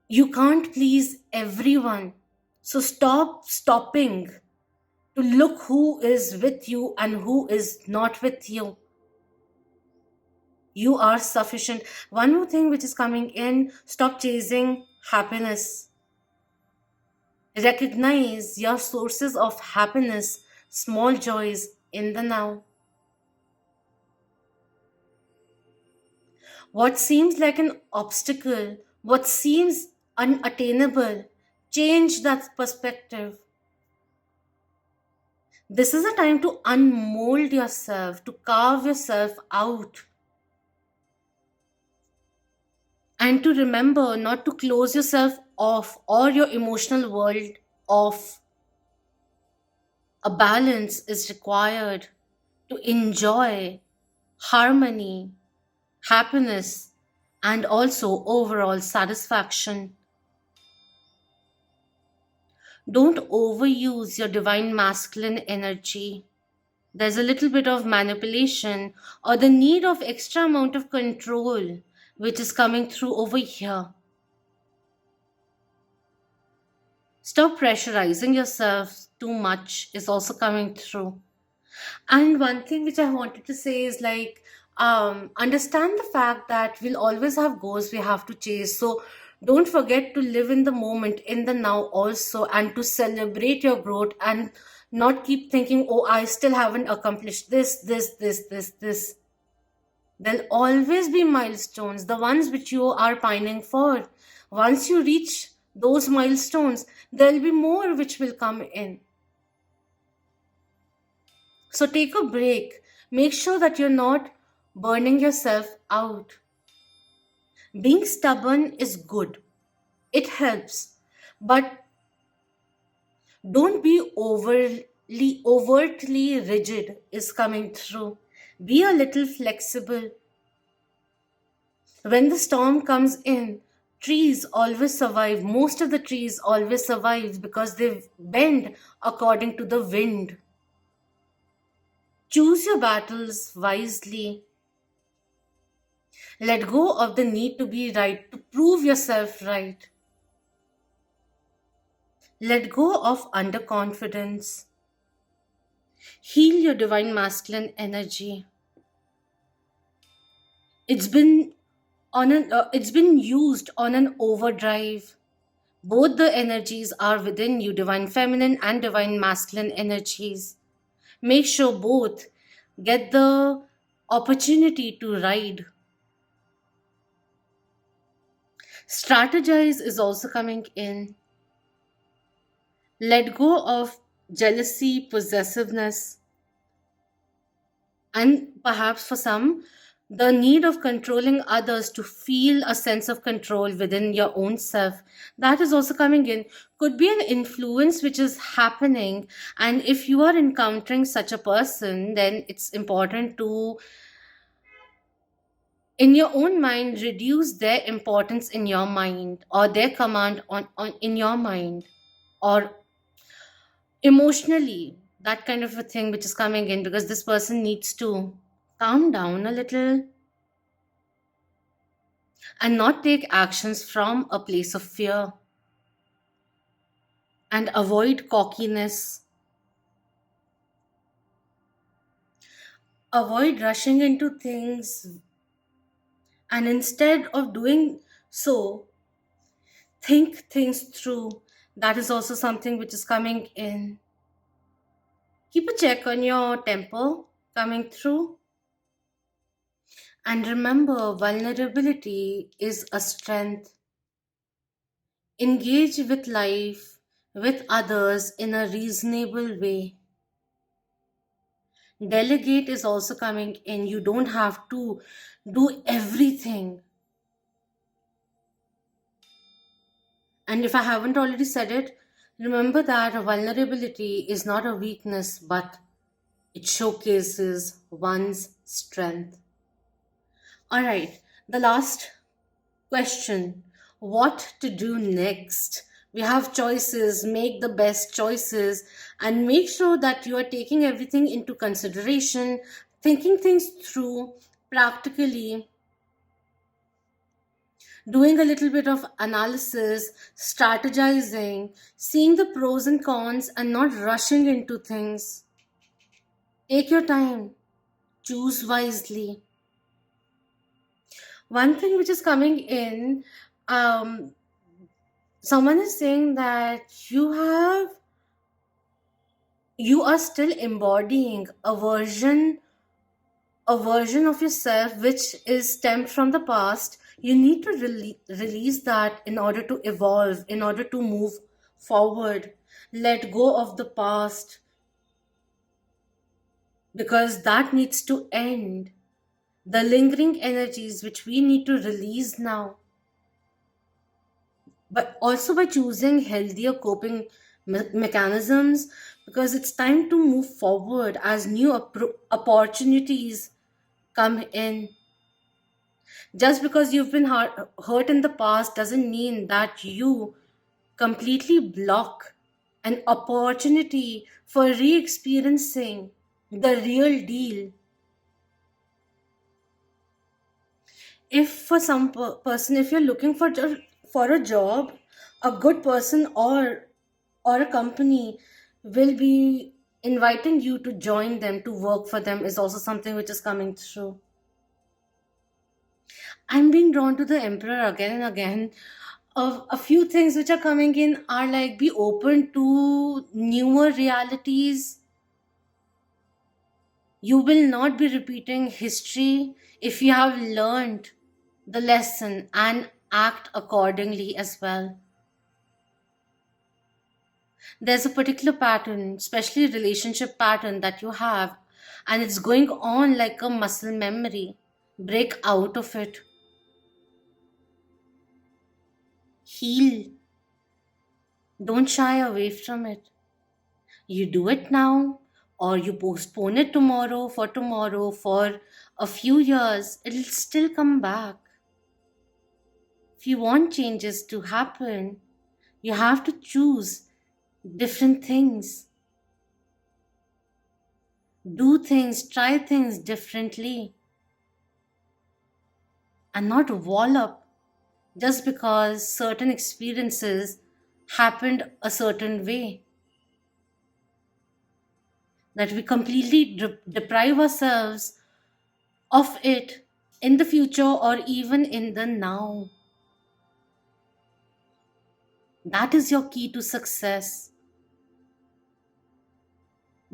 you can't please everyone. So stop stopping to look who is with you and who is not with you. You are sufficient. One more thing which is coming in, stop chasing happiness. Recognize your sources of happiness, small joys in the now. What seems like an obstacle, what seems unattainable, change that perspective. This is a time to unmold yourself, to carve yourself out, and to remember not to close yourself off or your emotional world off. A balance is required to enjoy harmony, happiness, and also overall satisfaction. Don't overuse your divine masculine energy. There's a little bit of manipulation or the need of extra amount of control which is coming through over here. Stop pressurizing yourself too much is also coming through. And one thing which I wanted to say is like, understand the fact that we'll always have goals we have to chase. So don't forget to live in the moment, in the now also, and to celebrate your growth and not keep thinking, oh, I still haven't accomplished this. There'll always be milestones, the ones which you are pining for. Once you reach those milestones, there'll be more which will come in. So take a break. Make sure that you're not burning yourself out. Being stubborn is good, it helps, but don't be overtly rigid, is coming through. Be a little flexible. When the storm comes in, trees always survive. Most of the trees always survive because they bend according to the wind. Choose your battles wisely. Let go of the need to be right, to prove yourself right. Let go of underconfidence. Heal your divine masculine energy. It's been used on an overdrive. Both the energies are within you, divine feminine and divine masculine energies. Make sure both get the opportunity to ride. Strategize is also coming in. Let go of jealousy, possessiveness, and perhaps for some, the need of controlling others to feel a sense of control within your own self. That is also coming in. Could be an influence which is happening, and if you are encountering such a person, then it's important to, in your own mind, reduce their importance in your mind or their command on in your mind, or emotionally, that kind of a thing which is coming in, because this person needs to calm down a little and not take actions from a place of fear, and avoid cockiness. Avoid rushing into things, and instead of doing so, think things through. That is also something which is coming in. Keep a check on your temper coming through. And remember, vulnerability is a strength. Engage with life, with others in a reasonable way. Delegate is also coming in. You don't have to do everything. And if I haven't already said it, remember that vulnerability is not a weakness, but it showcases one's strength. All right, the last question, what to do next, We have choices, make the best choices, and make sure that you are taking everything into consideration, thinking things through practically, doing a little bit of analysis, strategizing, seeing the pros and cons, and not rushing into things. Take your time, choose wisely. One thing which is coming in, um, someone is saying that you are still embodying a version of yourself which is stemmed from the past. You need to release that in order to evolve, in order to move forward. Let go of the past, because that needs to end. The lingering energies which we need to release now, but also by choosing healthier coping mechanisms, because it's time to move forward as new opportunities come in. Just because you've been hurt in the past doesn't mean that you completely block an opportunity for re experiencing the real deal. If for some person, if you're looking for a job, a good person or a company will be inviting you to join them, to work for them, is also something which is coming through. I'm being drawn to the Emperor again and again. Of a few things which are coming in are like, be open to newer realities. You will not be repeating history if you have learned the lesson, and act accordingly as well. There's a particular pattern, especially relationship pattern that you have, and it's going on like a muscle memory. Break out of it. Heal. Don't shy away from it. You do it now, or you postpone it tomorrow, for a few years, it'll still come back. If you want changes to happen, you have to choose different things. Do things, try things differently, and not wall up just because certain experiences happened a certain way. That we completely deprive ourselves of it in the future or even in the now. That is your key to success.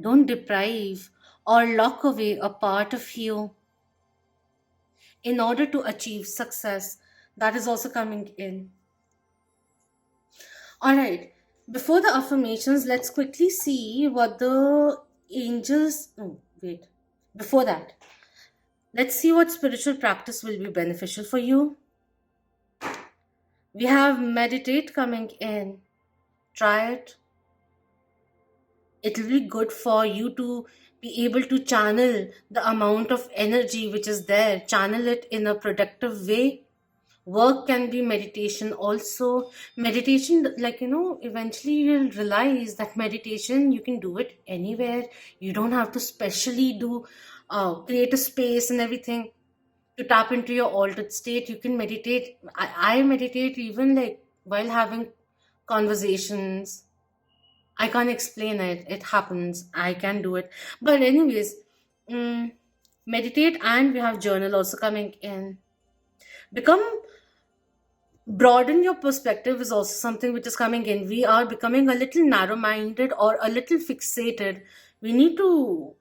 Don't deprive or lock away a part of you in order to achieve success. That is also coming in. All right. Before the affirmations, let's quickly see what the angels. Oh, wait. Before that, let's see what spiritual practice will be beneficial for you. We have meditate coming in. Try it. It will be good for you to be able to channel the amount of energy which is there, channel it in a productive way. Work can be meditation also. Meditation, like, eventually you'll realize that meditation, you can do it anywhere. You don't have to specially create a space and everything to tap into your altered state. You can meditate. I meditate even like while having conversations. I can't explain it. It happens. I can do it. But anyways, mm, meditate, and we have journal also coming in. Become Broaden your perspective is also something which is coming in. We are becoming a little narrow-minded or a little fixated. We need to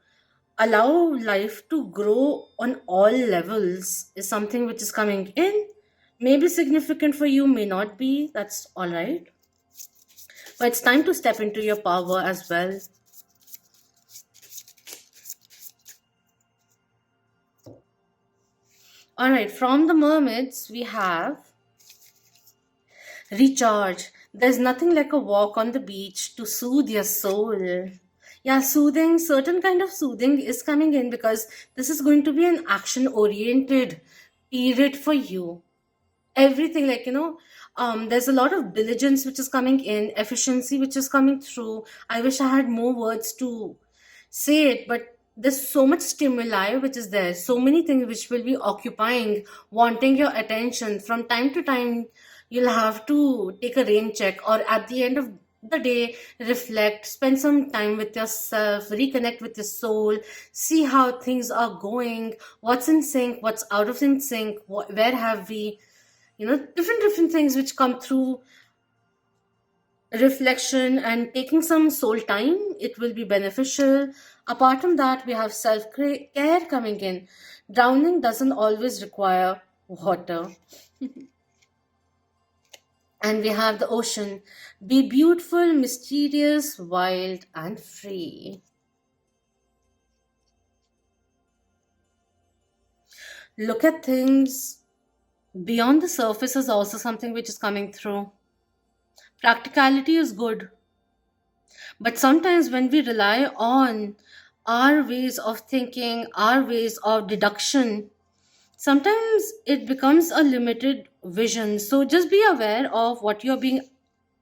allow life to grow on all levels is something which is coming in. Maybe significant for you, may not be. That's all right. But it's time to step into your power as well. All right, from the mermaids, we have recharge. There's nothing like a walk on the beach to soothe your soul. Yeah, soothing, certain kind of soothing is coming in, because this is going to be an action oriented period for you. Everything, like, There's a lot of diligence which is coming in, efficiency which is coming through. I wish I had more words to say it, but there's so much stimuli which is there, so many things which will be occupying, wanting your attention. From time to time, you'll have to take a rain check, or at the end of the day, reflect, spend some time with yourself, reconnect with your soul, see how things are going, what's in sync, what's out of in sync, where have we, different things which come through reflection and taking some soul time. It will be beneficial. Apart from that, we have self care coming in. Drowning doesn't always require water. And we have the ocean. Be beautiful, mysterious, wild, and free. Look at things beyond the surface is also something which is coming through. Practicality is good, but sometimes when we rely on our ways of thinking, our ways of deduction, sometimes it becomes a limited vision. So just be aware of what you're being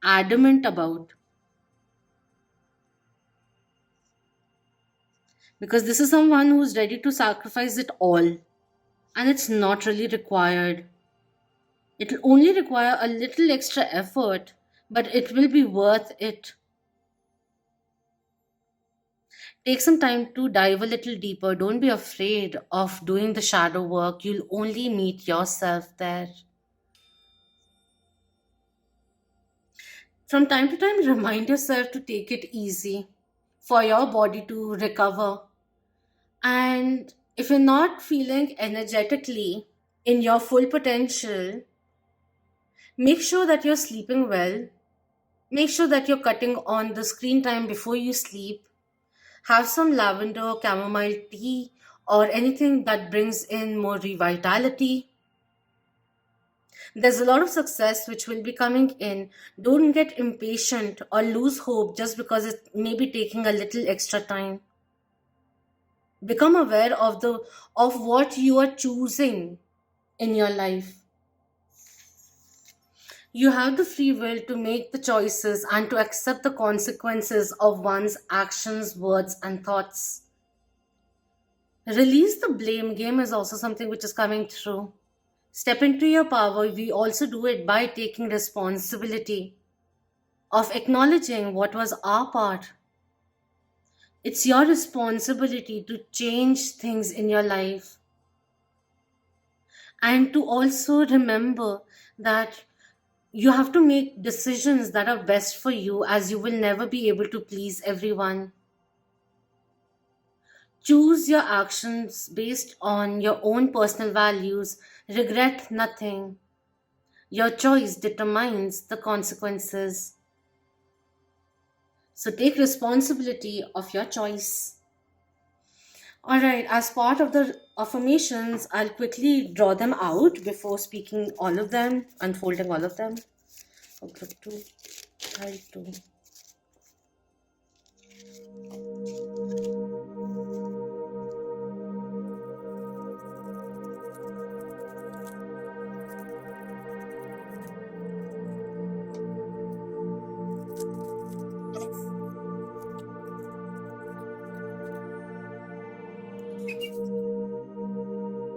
adamant about, because this is someone who's ready to sacrifice it all, and it's not really required. It'll only require a little extra effort, but it will be worth it. Take some time to dive a little deeper. Don't be afraid of doing the shadow work. You'll only meet yourself there. From time to time, remind yourself to take it easy for your body to recover. And if you're not feeling energetically in your full potential, make sure that you're sleeping well. Make sure that you're cutting on the screen time before you sleep. Have some lavender, chamomile tea, or anything that brings in more revitality. There's a lot of success which will be coming in. Don't get impatient or lose hope just because it may be taking a little extra time. Become aware of what you are choosing in your life. You have the free will to make the choices and to accept the consequences of one's actions, words, and thoughts. Release the blame game is also something which is coming through. Step into your power. We also do it by taking responsibility of acknowledging what was our part. It's your responsibility to change things in your life. And to also remember that you have to make decisions that are best for you, as you will never be able to please everyone. Choose your actions based on your own personal values. Regret nothing. Your choice determines the consequences. So take responsibility of your choice. Alright, as part of the affirmations, I'll quickly draw them out before speaking all of them, unfolding all of them. Group 2, I'll do.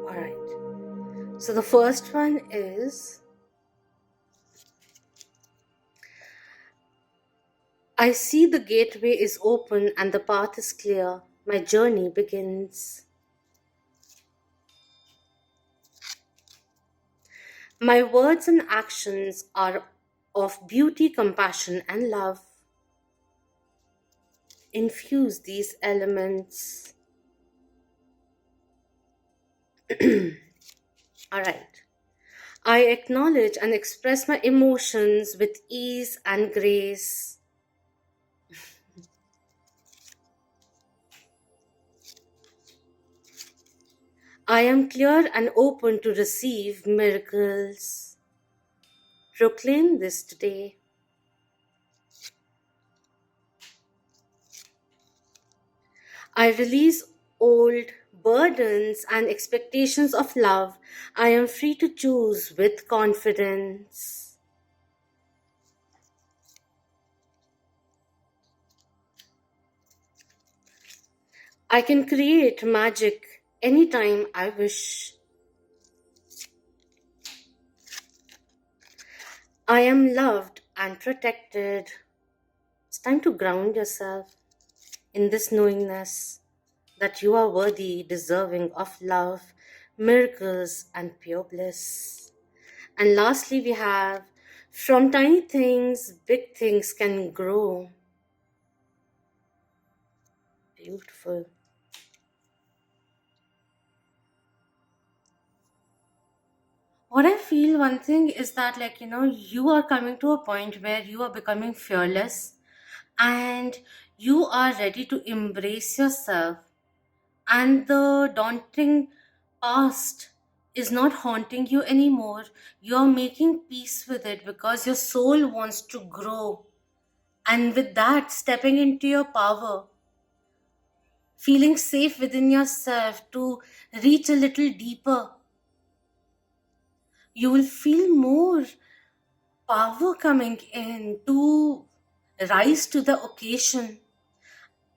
Alright, so the first one is, I see the gateway is open and the path is clear. My journey begins. My words and actions are of beauty, compassion, and love. Infuse these elements. Alright. I acknowledge and express my emotions with ease and grace. I am clear and open to receive miracles. Proclaim this today. I release old burdens and expectations of love. I am free to choose with confidence. I can create magic anytime I wish. I am loved and protected. It's time to ground yourself in this knowingness that you are worthy, deserving of love, miracles, and pure bliss. And lastly, we have from tiny things, big things can grow. Beautiful. What I feel one thing is that, you are coming to a point where you are becoming fearless and you are ready to embrace yourself, and the daunting past is not haunting you anymore. You're making peace with it because your soul wants to grow. And with that, stepping into your power, feeling safe within yourself to reach a little deeper, you will feel more power coming in to rise to the occasion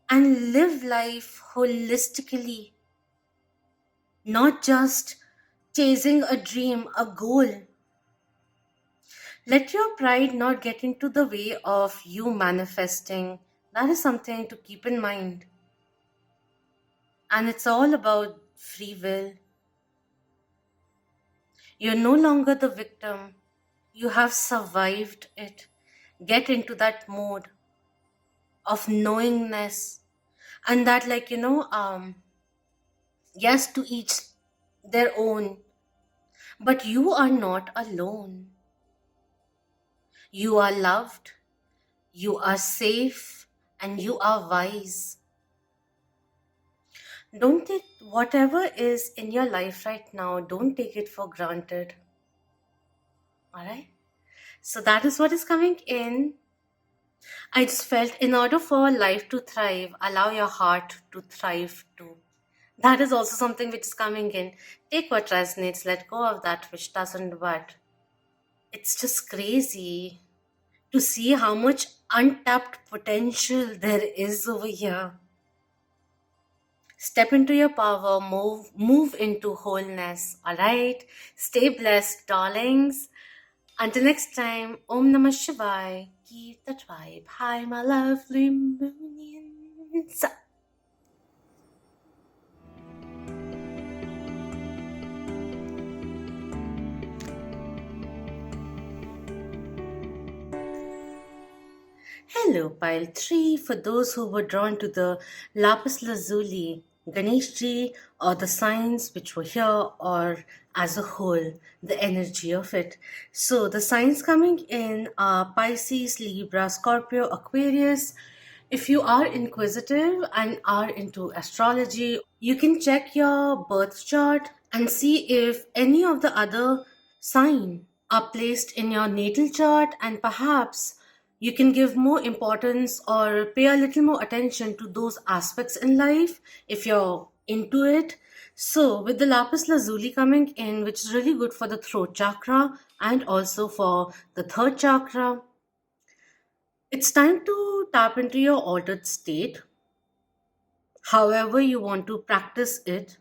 and live life holistically, not just chasing a dream, a goal. Let your pride not get into the way of you manifesting. That is something to keep in mind. And it's all about free will. You're no longer the victim. You have survived it. Get into that mode of knowingness. And that, yes, to each their own. But you are not alone. You are loved. You are safe. And you are wise. Don't take whatever is in your life right now, don't take it for granted. Alright? So that is what is coming in. I just felt in order for life to thrive, allow your heart to thrive too. That is also something which is coming in. Take what resonates, let go of that which doesn't, but it's just crazy to see how much untapped potential there is over here. Step into your power, move into wholeness. All right? Stay blessed, darlings. Until next time, Om Namah Shivaya. Keep the vibe. Hi, my lovely moonians. Hello, pile 3. For those who were drawn to the lapis lazuli, Ganesh or the signs which were here, or as a whole, the energy of it. So, the signs coming in are Pisces, Libra, Scorpio, Aquarius. If you are inquisitive and are into astrology, you can check your birth chart and see if any of the other sign are placed in your natal chart, and perhaps you can give more importance or pay a little more attention to those aspects in life if you're into it. So, with the lapis lazuli coming in, which is really good for the throat chakra and also for the third chakra, it's time to tap into your altered state, however you want to practice it.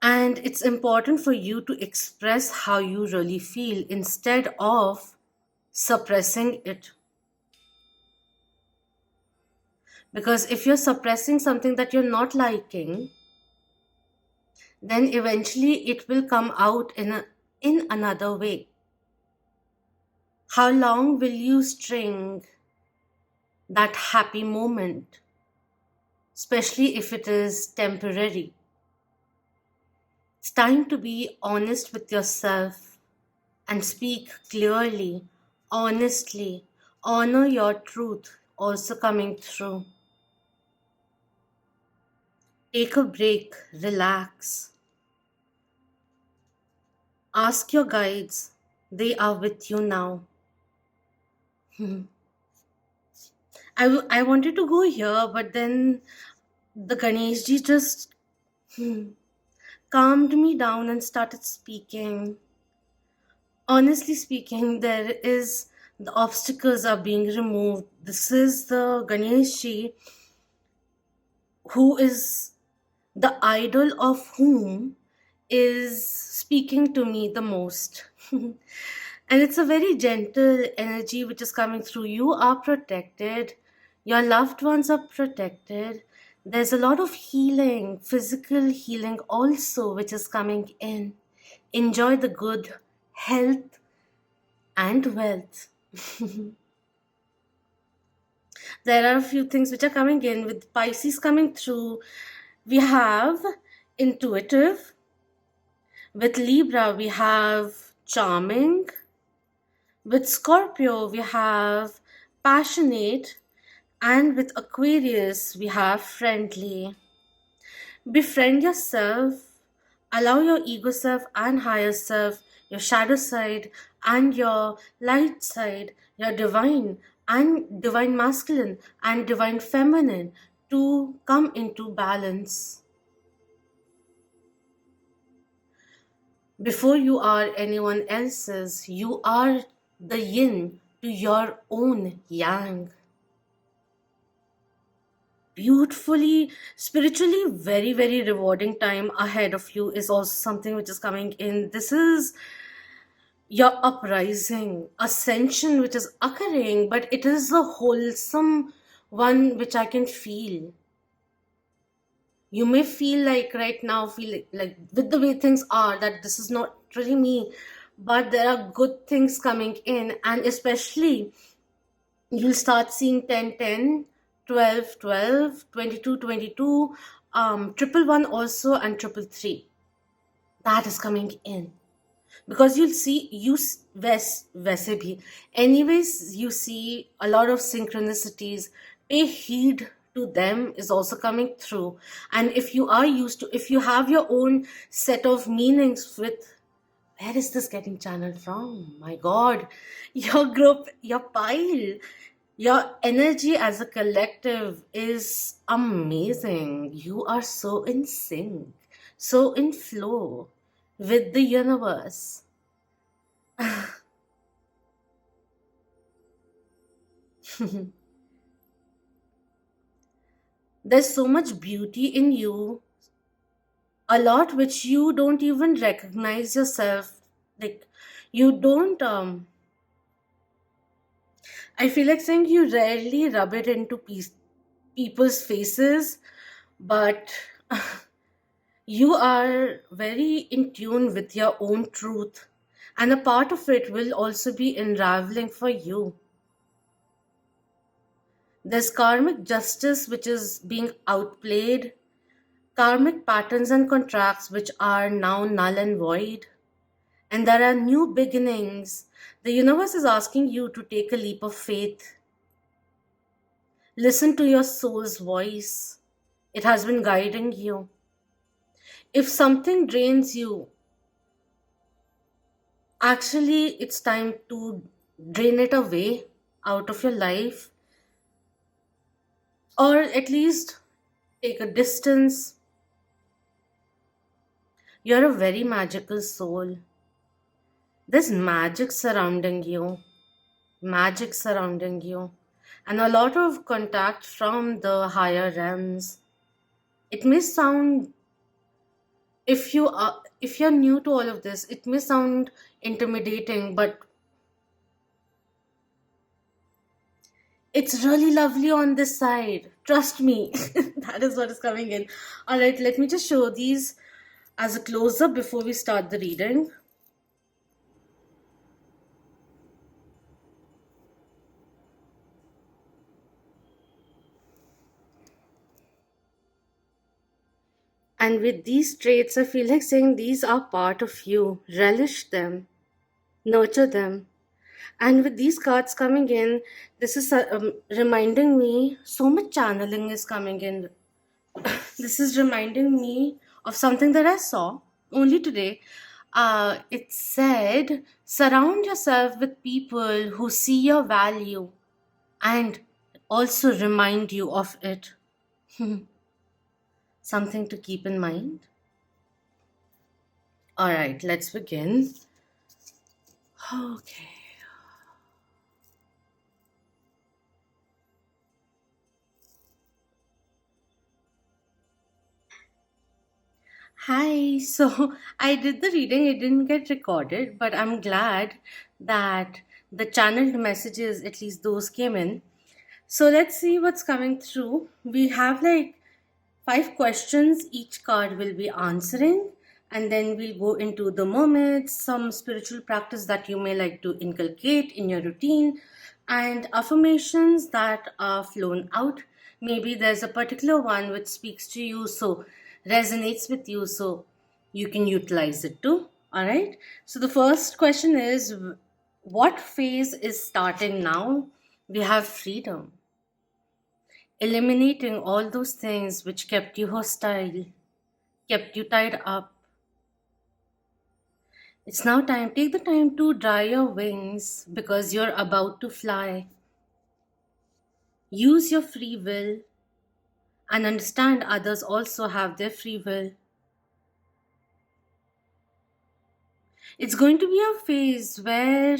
And it's important for you to express how you really feel instead of suppressing it. Because if you're suppressing something that you're not liking, then eventually it will come out in another way. How long will you string that happy moment, especially if it is temporary? It's time to be honest with yourself and speak clearly, honestly, honor your truth also coming through. Take a break, relax. Ask your guides, they are with you now. I wanted to go here, but then the Ganeshji just calmed me down and started speaking. Honestly speaking, the obstacles are being removed. This is the Ganeshji who is the idol of whom is speaking to me the most. And it's a very gentle energy which is coming through. You are protected, your loved ones are protected. There's a lot of healing, physical healing also, which is coming in. Enjoy the good health and wealth. There are a few things which are coming in with Pisces coming through. We have intuitive. With Libra, we have charming. With Scorpio, we have passionate. And with Aquarius, we have friendly. Befriend yourself. Allow your ego self and higher self, your shadow side and your light side, your divine and divine masculine and divine feminine to come into balance. Before you are anyone else's, you are the yin to your own yang. Beautifully, spiritually, very, very rewarding time ahead of you is also something which is coming in. This is your uprising, ascension, which is occurring, but it is a wholesome one which I can feel. You may feel like right now, feel like with the way things are, that this is not really me, but there are good things coming in, and especially you'll start seeing 10, 10, 12, 12, 22, 22, triple one also, and triple three. That is coming in. Because you'll see, वैसे भी, anyways, you see a lot of synchronicities. Pay heed to them is also coming through. And if you are used to, if you have your own set of meanings with, where is this getting channeled from? My God, your group, your pile, your energy as a collective is amazing. You are so in sync, so in flow with the universe. There's so much beauty in you, a lot which you don't even recognize yourself. Like, you don't, I feel like saying you rarely rub it into people's faces, but you are very in tune with your own truth. And a part of it will also be unraveling for you. There's karmic justice which is being outplayed, karmic patterns and contracts which are now null and void, and there are new beginnings. The universe is asking you to take a leap of faith. Listen to your soul's voice. It has been guiding you. If something drains you, actually, it's time to drain it away out of your life, or at least take a distance. You're a very magical soul. There's magic surrounding you, magic surrounding you, and a lot of contact from the higher realms. It may sound, if you're new to all of this, it may sound intimidating, but it's really lovely on this side. Trust me. That is what is coming in. All right, let me just show these as a close-up before we start the reading. And with these traits, I feel like saying these are part of you. Relish them, nurture them. And with these cards coming in, this is reminding me, so much channeling is coming in. This is reminding me of something that I saw only today. It said, surround yourself with people who see your value and also remind you of it. Something to keep in mind. All right, let's begin. Okay. Hi. So I did the reading, it didn't get recorded, but I'm glad that the channeled messages, at least those came in. So let's see what's coming through. We have like 5 questions each card will be answering, and then we'll go into the mermaids, some spiritual practice that you may like to inculcate in your routine, and affirmations that are flown out. Maybe there's a particular one which speaks to you, so resonates with you, so you can utilize it too. All right. So the first question is, what phase is starting now? We have freedom, eliminating all those things which kept you hostile, kept you tied up. It's now time. Take the time to dry your wings because you're about to fly. Use your free will and understand others also have their free will. It's going to be a phase where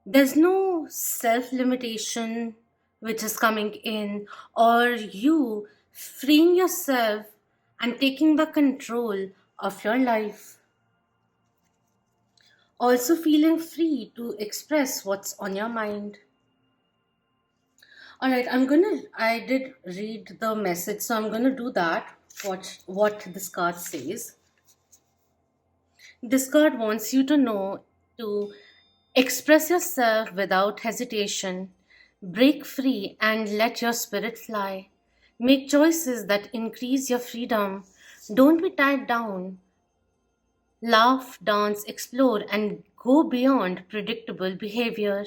there's no self limitation which is coming in, or you freeing yourself and taking the control of your life. Also feeling free to express what's on your mind. All right, I did read the message, so I'm gonna do that. What this card says. This card wants you to know to express yourself without hesitation, break free, and let your spirit fly. Make choices that increase your freedom. Don't be tied down. Laugh, dance, explore, and go beyond predictable behavior.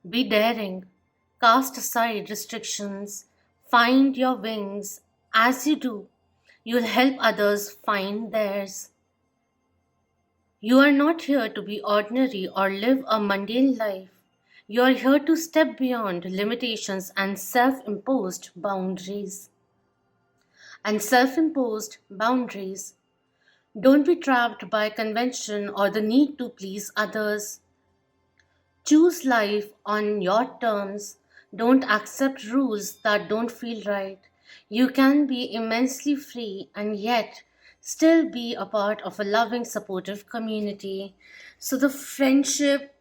Be daring. Cast aside restrictions. Find your wings. As you do, you'll help others find theirs. You are not here to be ordinary or live a mundane life. You are here to step beyond limitations and self imposed boundaries. Don't be trapped by convention or the need to please others. Choose life on your terms. Don't accept rules that don't feel right. You can be immensely free and yet still be a part of a loving, supportive community. So, the friendship,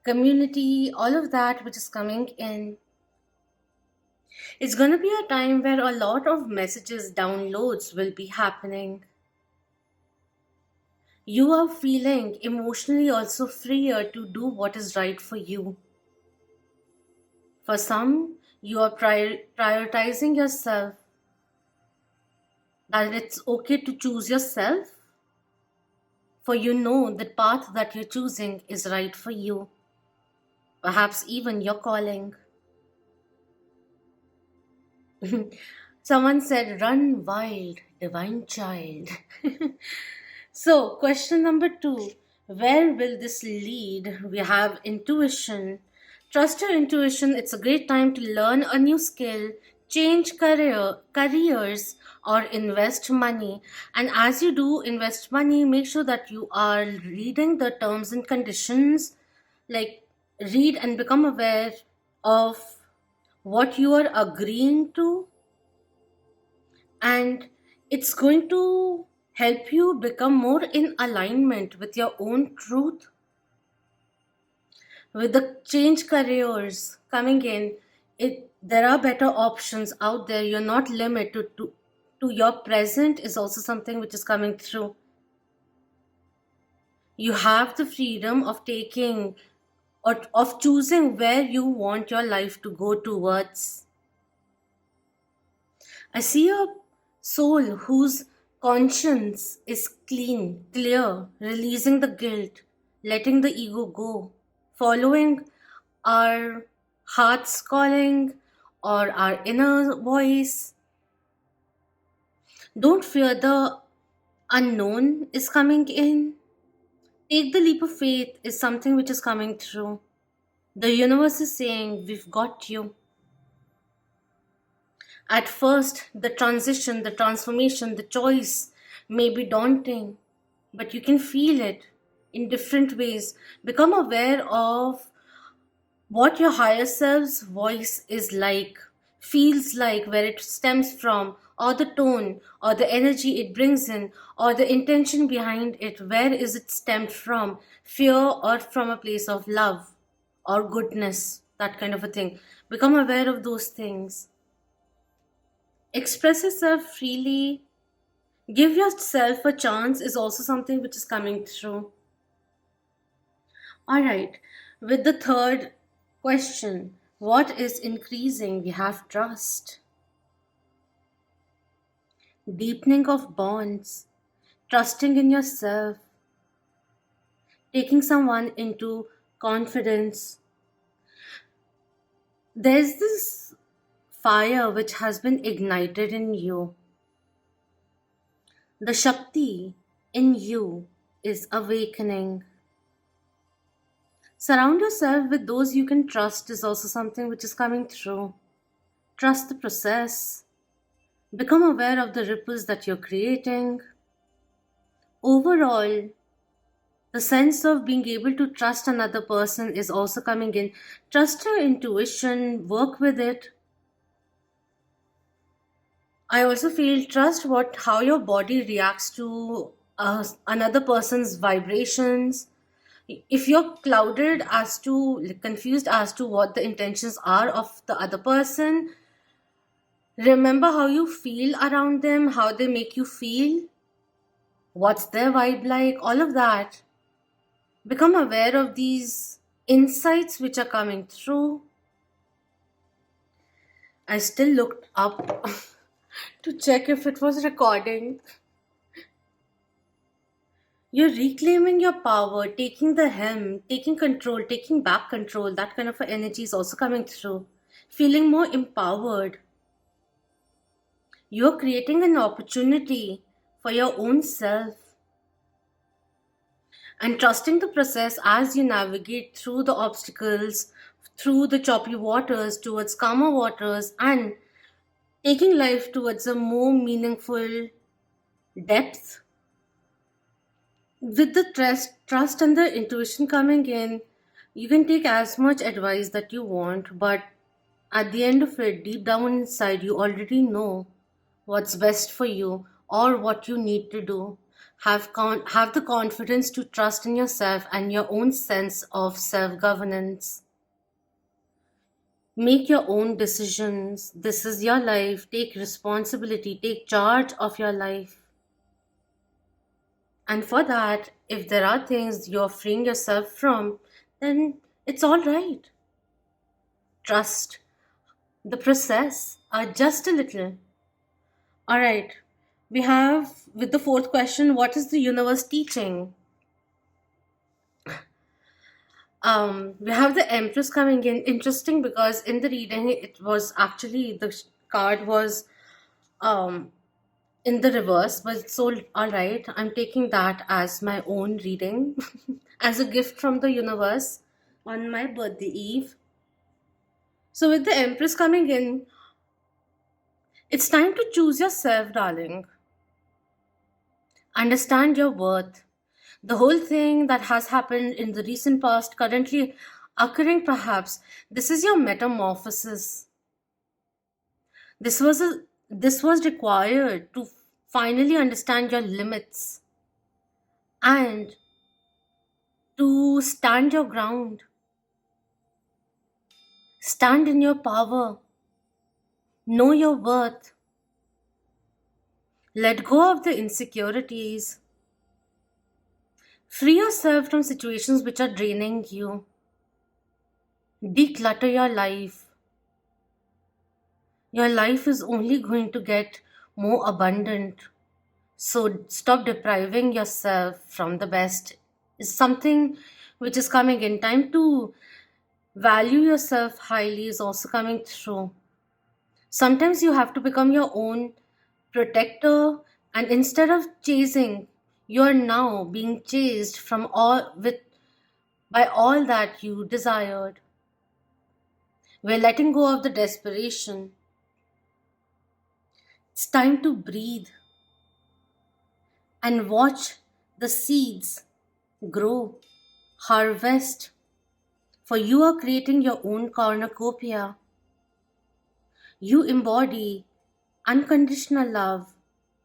community, all of that which is coming in, it's going to be a time where a lot of messages, downloads will be happening. You are feeling emotionally also freer to do what is right for you. For some, you are prioritizing yourself, that it's okay to choose yourself, for you know the path that you're choosing is right for you, perhaps even your calling. Someone said, run wild, divine child. So, question number 2, where will this lead? We have intuition. Trust your intuition. It's a great time to learn a new skill, change careers, or invest money. And as you do invest money, make sure that you are reading the terms and conditions. Like, read and become aware of what you are agreeing to, and it's going to help you become more in alignment with your own truth. With the change careers coming in, there are better options out there. You're not limited to your present is also something which is coming through. You have the freedom of taking or of choosing where you want your life to go towards. I see a soul whose conscience is clean, clear, releasing the guilt, letting the ego go, following our heart's calling or our inner voice. Don't fear the unknown is coming in. Take the leap of faith is something which is coming through. The universe is saying, we've got you. At first, the transition, the transformation, the choice may be daunting, but you can feel it in different ways. Become aware of what your higher self's voice is like, feels like, where it stems from, or the tone, or the energy it brings in, or the intention behind it. Where is it stemmed from? Fear or from a place of love or goodness, that kind of a thing. Become aware of those things. Express yourself freely. Give yourself a chance is also something which is coming through. All right, with the third question, what is increasing? We have trust, deepening of bonds, trusting in yourself, taking someone into confidence. There's this fire which has been ignited in you. The Shakti in you is awakening. Surround yourself with those you can trust is also something which is coming through. Trust the process. Become aware of the ripples that you're creating. Overall, the sense of being able to trust another person is also coming in. Trust your intuition, work with it. I also feel trust how your body reacts to another person's vibrations. If you're clouded as to, like, confused as to what the intentions are of the other person, remember how you feel around them, how they make you feel, what's their vibe like, all of that. Become aware of these insights which are coming through. I still looked up to check if it was recording. You're reclaiming your power, taking the helm, taking control, taking back control. That kind of energy is also coming through. Feeling more empowered. You're creating an opportunity for your own self. And trusting the process as you navigate through the obstacles, through the choppy waters, towards calmer waters, and taking life towards a more meaningful depth. With the trust and the intuition coming in, you can take as much advice that you want, but at the end of it, deep down inside, you already know what's best for you or what you need to do. Have the confidence to trust in yourself and your own sense of self-governance. Make your own decisions. This is your life. Take responsibility. Take charge of your life. And for that, if there are things you're freeing yourself from, then it's all right. Trust the process just a little. All right. We have, with the fourth question, what is the universe teaching? We have the Empress coming in. Interesting, because in the reading, it was actually, the card was um, in the reverse, but it's all right. I'm taking that as my own reading, as a gift from the universe on my birthday eve. So with the Empress coming in, it's time to choose yourself, darling. Understand your worth. The whole thing that has happened in the recent past, currently occurring perhaps, this is your metamorphosis. This was required to finally understand your limits and to stand your ground. Stand in your power. Know your worth. Let go of the insecurities. Free yourself from situations which are draining you. Declutter your life. Your life is only going to get more abundant. So stop depriving yourself from the best. It's something which is coming in. Time to value yourself highly is also coming through. Sometimes you have to become your own protector, and instead of chasing, you are now being chased from by all that you desired. We're letting go of the desperation. It's time to breathe and watch the seeds grow, harvest. For you are creating your own cornucopia. You embody unconditional love,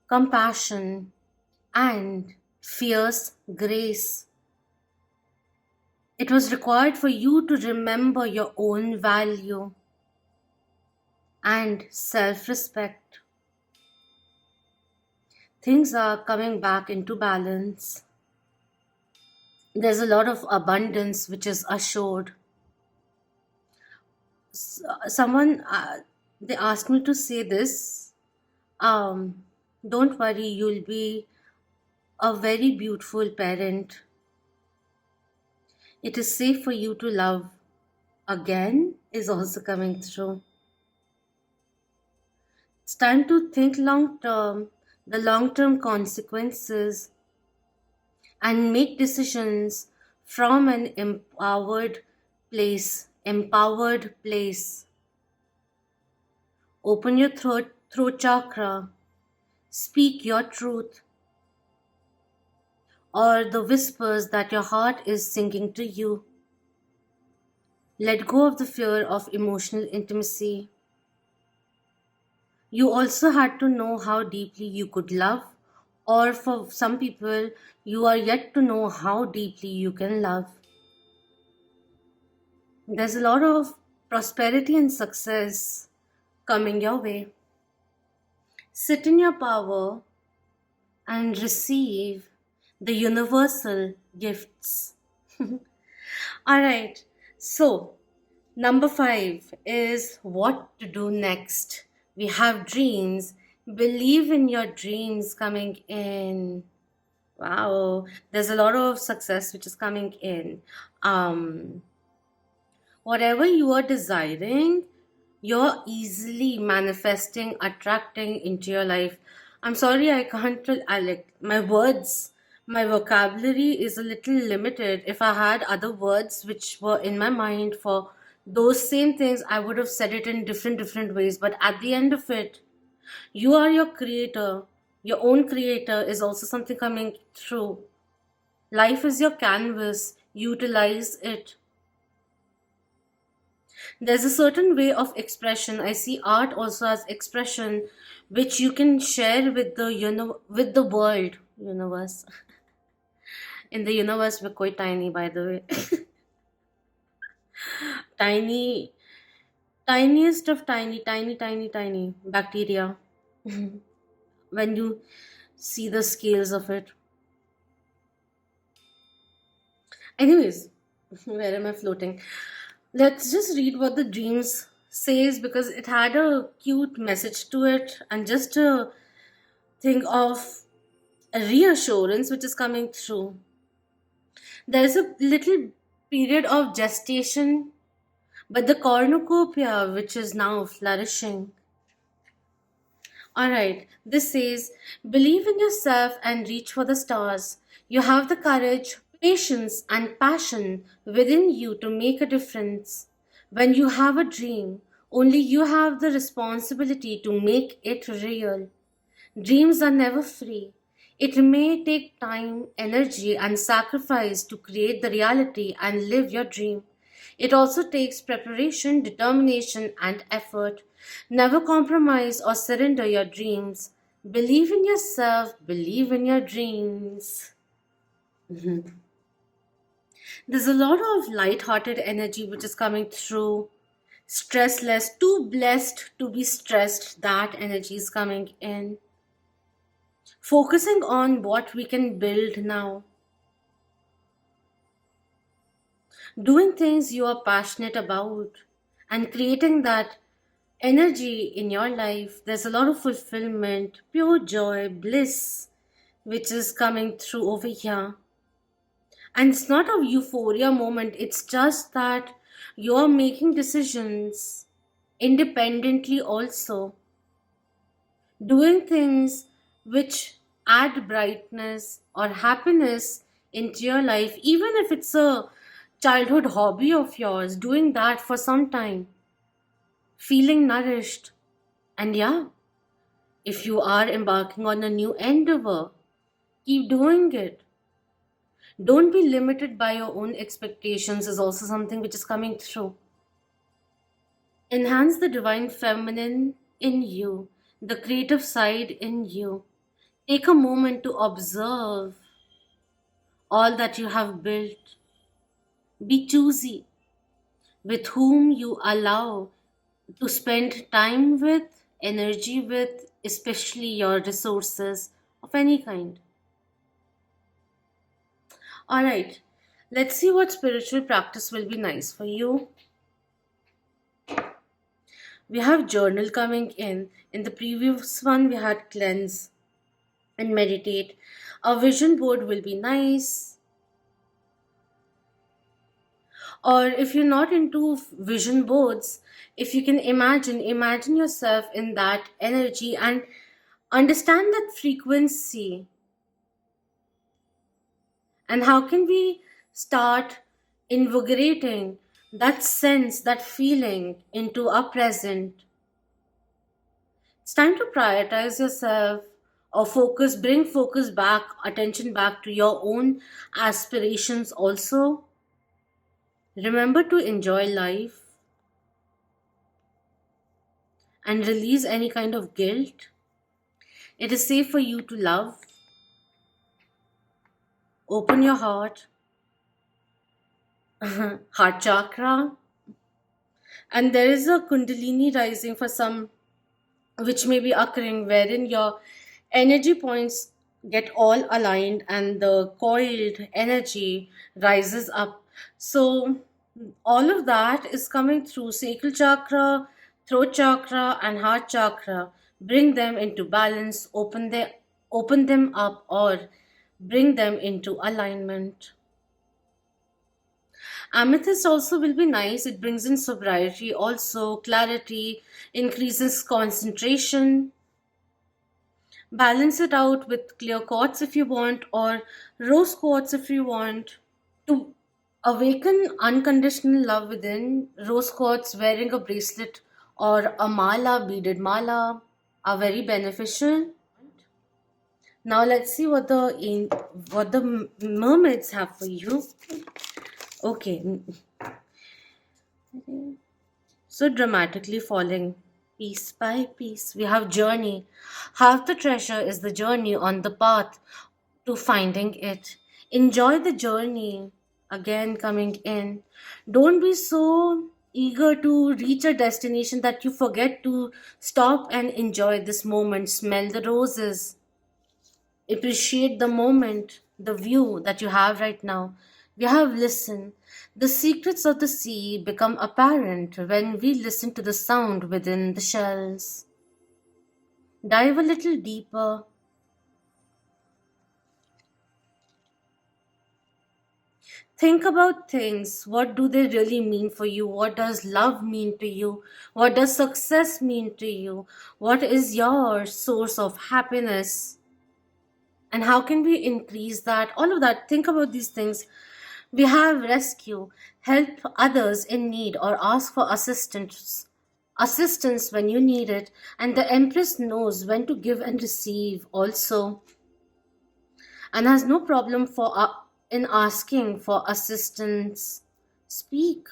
compassion, and fierce grace. It was required for you to remember your own value and self respect. Things are coming back into balance. There's a lot of abundance which is assured. Someone they asked me to say this. Um, don't worry, you'll be a very beautiful parent. It is safe for you to love again, is also coming through. It's time to think long term, the long term consequences, and make decisions from an empowered place. Open your throat chakra, speak your truth, or the whispers that your heart is singing to you. Let go of the fear of emotional intimacy. You also had to know how deeply you could love, or for some people, you are yet to know how deeply you can love. There's a lot of prosperity and success coming your way. Sit in your power and receive the universal gifts. All right, so number 5 is what to do next. We have dreams. Believe in your dreams coming in. Wow, there's a lot of success which is coming in. Um, Whatever you are desiring, you're easily manifesting, attracting into your life. I'm sorry, I can't. I like my words. My vocabulary is a little limited. If I had other words which were in my mind for those same things, I would have said it in different ways. But at the end of it, you are your creator. Your own creator is also something coming through. Life is your canvas. Utilize it. There's a certain way of expression. I see art also as expression, which you can share with the with the world universe. In the universe, we're quite tiny, by the way. Tiny, tiniest of tiny bacteria. When you see the scales of it. Anyways, where am I floating? Let's just read what the dreams says because it had a cute message to it, and just to think of a reassurance which is coming through. There's a little period of gestation, but the cornucopia which is now flourishing. Alright, this says believe in yourself and reach for the stars. You have the courage, patience, and passion within you to make a difference. When you have a dream, only you have the responsibility to make it real. Dreams are never free. It may take time, energy, and sacrifice to create the reality and live your dream. It also takes preparation, determination, and effort. Never compromise or surrender your dreams. Believe in yourself, believe in your dreams. There's a lot of light-hearted energy which is coming through. Stressless, too blessed to be stressed, that energy is coming in. Focusing on what we can build now. Doing things you are passionate about and creating that energy in your life. There's a lot of fulfillment, pure joy, bliss, which is coming through over here. And it's not a euphoria moment, it's just that you're making decisions independently, also doing things which add brightness or happiness into your life, even if it's a childhood hobby of yours, doing that for some time, feeling nourished. And yeah, if you are embarking on a new endeavor, keep doing it. Don't be limited by your own expectations, is also something which is coming through. Enhance the divine feminine in you. the creative side in you. Take a moment to observe all that you have built. Be choosy with whom you allow to spend time with, energy with, especially your resources of any kind. All right, let's see what spiritual practice will be nice for you. We have journal coming in. In the previous one, we had cleanse and meditate. A vision board will be nice. Or if you're not into vision boards, if you can imagine yourself in that energy and understand that frequency. And how can we start invigorating that sense, that feeling into our present? It's time to prioritize yourself or bring focus back, attention back to your own aspirations also. Remember to enjoy life and release any kind of guilt. It is safe for you to love. Open your heart, heart chakra, and there is a kundalini rising for some, which may be occurring wherein your energy points get all aligned and the coiled energy rises up. So all of that is coming through sacral chakra, throat chakra, and heart chakra. Bring them into balance, open them up, or bring them into alignment. Amethyst also will be nice. It brings in sobriety, also clarity, increases concentration. Balance it out with clear quartz if you want, or rose quartz if you want. To awaken unconditional love within, rose quartz, wearing a bracelet or a mala, beaded mala, are very beneficial. Now let's see what the mermaids have for you. Okay, so dramatically falling piece by piece. We have journey. Half the treasure is the journey on the path to finding it. Enjoy the journey. Again, coming in. Don't be so eager to reach a destination that you forget to stop and enjoy this moment. Smell the roses. Appreciate the moment, the view that you have right now. We have listened. The secrets of the sea become apparent when we listen to the sound within the shells. Dive a little deeper. Think about things. What do they really mean for you? What does love mean to you? What does success mean to you? What is your source of happiness? And how can we increase that? All of that. Think about these things. We have rescue, help others in need, or ask for assistance when you need it, and the Empress knows when to give and receive also, and has no problem in asking for assistance. Speak.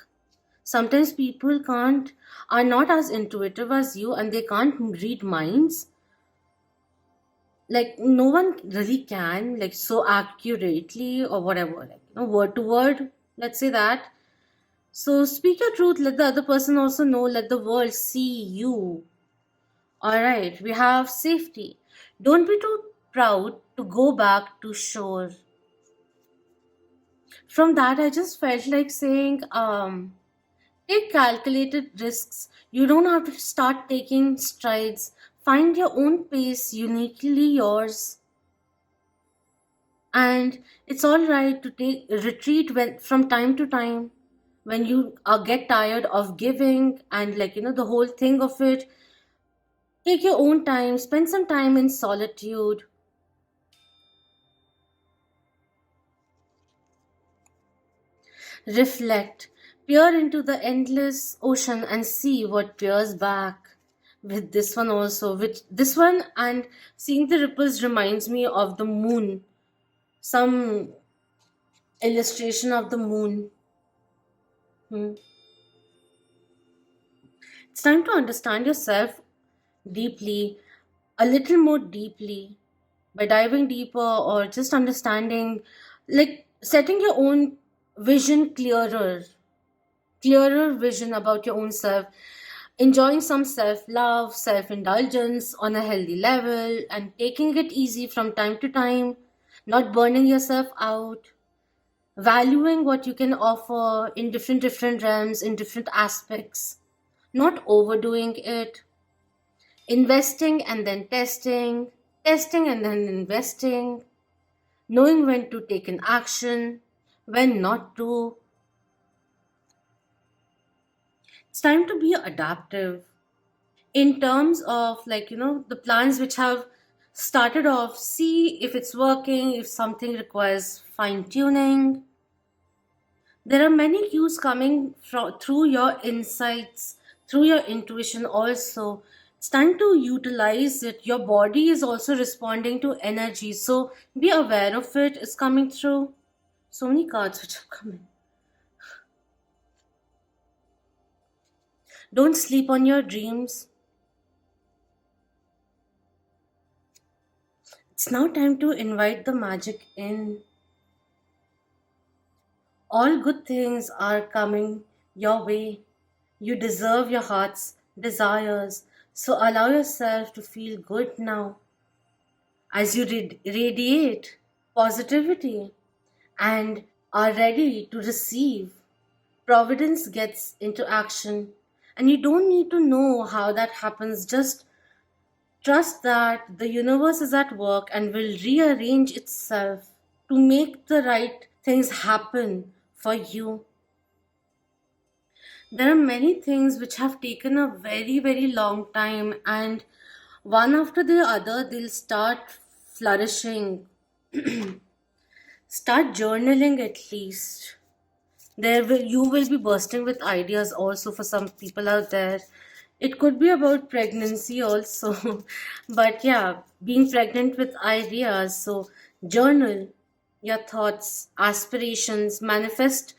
Sometimes people can't are not as intuitive as you, and they can't read minds. Like no one really can, like so accurately or whatever, like word to word. Let's say that. So speak your truth. Let the other person also know. Let the world see you. All right. We have safety. Don't be too proud to go back to shore. From that, I just felt like saying, take calculated risks. You don't have to start taking strides. Find your own pace, uniquely yours. And it's all right to take retreat from time to time when you get tired of giving and the whole thing of it. Take your own time, spend some time in solitude. Reflect, peer into the endless ocean and see what peers back. With this one also, with this one and seeing the ripples reminds me of the moon. Some illustration of the moon. Hmm. It's time to understand yourself deeply. a little more deeply by diving deeper or just understanding, like setting your own vision clearer vision about your own self, enjoying some self love, self indulgence on a healthy level, and taking it easy from time to time, not burning yourself out, valuing what you can offer in different realms, in different aspects, not overdoing it, investing and then testing, testing and then investing, knowing when to take an action, when not to. It's time to be adaptive in terms of, like, the plans which have started off. See if it's working, if something requires fine tuning. There are many cues coming through your insights, through your intuition also. It's time to utilize it. Your body is also responding to energy, so be aware of it. It's coming through. So many cards which have come in. Don't sleep on your dreams. It's now time to invite the magic in. All good things are coming your way. You deserve your heart's desires. So allow yourself to feel good now as you radiate positivity and are ready to receive. Providence gets into action, and you don't need to know how that happens. Just trust that the universe is at work and will rearrange itself to make the right things happen for you. There are many things which have taken a very, very long time, and one after the other, they'll start flourishing. Start journaling at least. You will be bursting with ideas also for some people out there. It could be about pregnancy also. But yeah, being pregnant with ideas. So journal your thoughts, aspirations, manifestation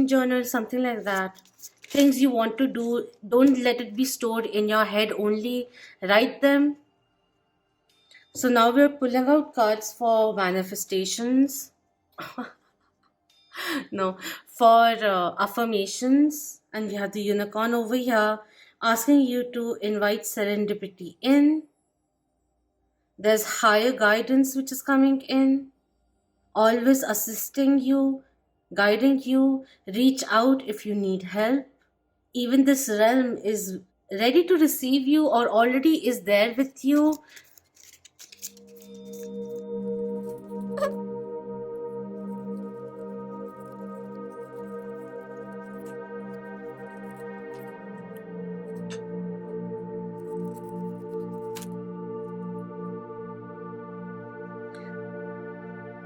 journal, something like that. Things you want to do, don't let it be stored in your head only. Write them. So now we're pulling out cards for manifestations. No, for affirmations. And we have the unicorn over here asking you to invite serendipity in. There's higher guidance which is coming in, always assisting you, guiding you. Reach out if you need help. Even this realm is ready to receive you or already is there with you.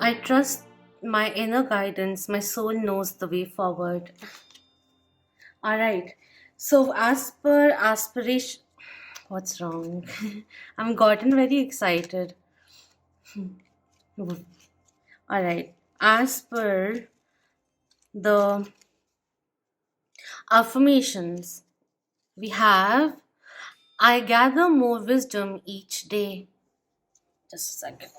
I trust my inner guidance. My soul knows the way forward. All right. So, as per aspiration, what's wrong? I'm gotten very excited. All right. As per the affirmations, we have I gather more wisdom each day. Just a second.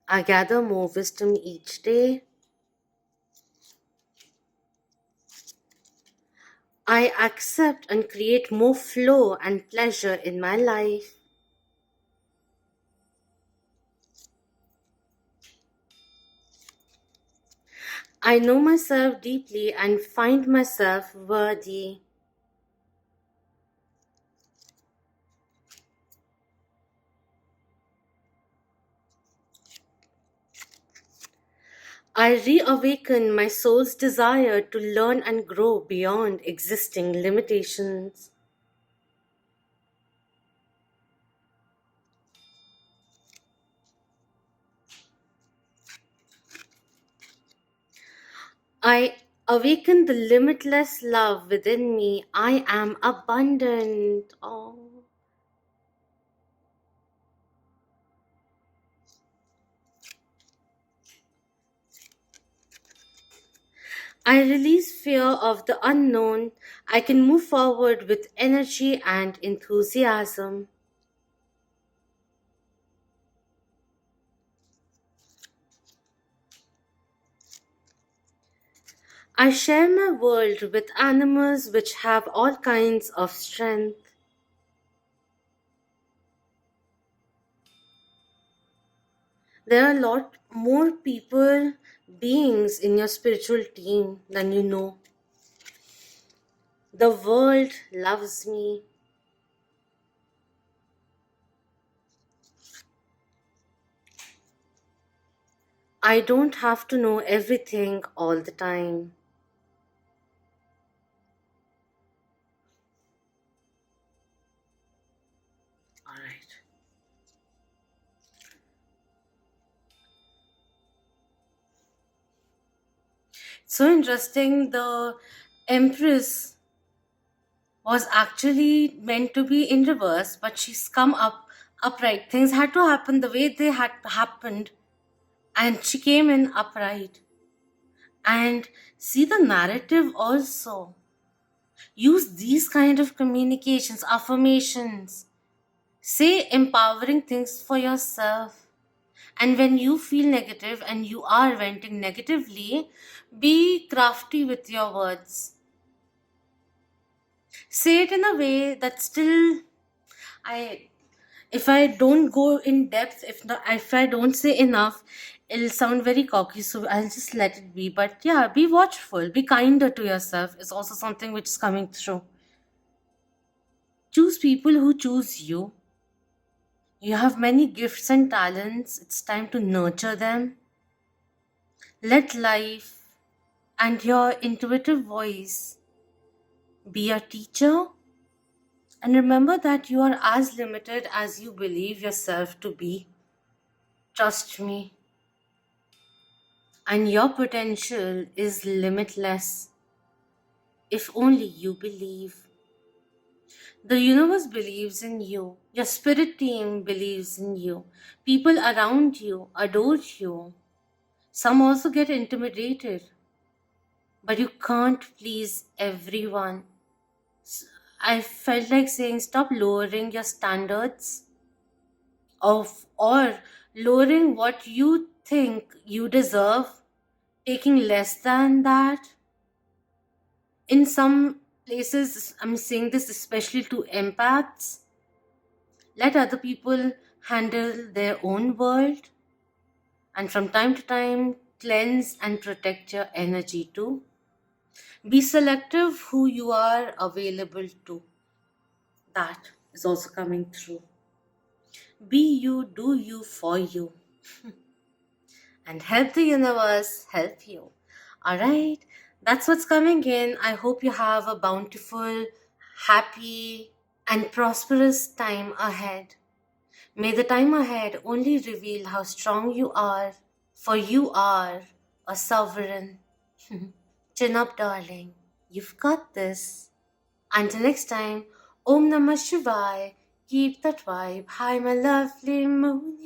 I gather more wisdom each day. I accept and create more flow and pleasure in my life. I know myself deeply and find myself worthy. I reawaken my soul's desire to learn and grow beyond existing limitations. I awaken the limitless love within me. I am abundant. Oh. I release fear of the unknown. I can move forward with energy and enthusiasm. I share my world with animals which have all kinds of strength. There are a lot more people, beings in your spiritual team than you know. The world loves me. I don't have to know everything all the time. Alright. So interesting. The Empress was actually meant to be in reverse, but she's come up upright. Things had to happen the way they had happened, and she came in upright. And see the narrative also. Use these kind of communications, affirmations. Say empowering things for yourself. And when you feel negative and you are venting negatively, be crafty with your words. Say it in a way that still I if I don't go in depth, if I don't say enough, it'll sound very cocky, so I'll just let it be. But yeah, be watchful, be kinder to yourself is also something which is coming through. Choose people who choose you. You have many gifts and talents, it's time to nurture them. Let life and your intuitive voice be a teacher. And remember that you are as limited as you believe yourself to be. Trust me. And your potential is limitless if only you believe. The universe believes in you. Your spirit team believes in you. People around you adore you. Some also get intimidated. But you can't please everyone. I felt like saying stop lowering your standards of or lowering what you think you deserve, taking less than that. In some places, I'm saying this especially to empaths, let other people handle their own world, and from time to time cleanse and protect your energy too. Be selective who you are available to. That is also coming through. Be you, do you, for you, and help the universe help you. All right, that's what's coming in. I hope you have a bountiful, happy, and prosperous time ahead. May the time ahead only reveal how strong you are, for you are a sovereign. Chin up, darling. You've got this. Until next time, Om Namah Shivaya. Keep that vibe high, my lovely moon.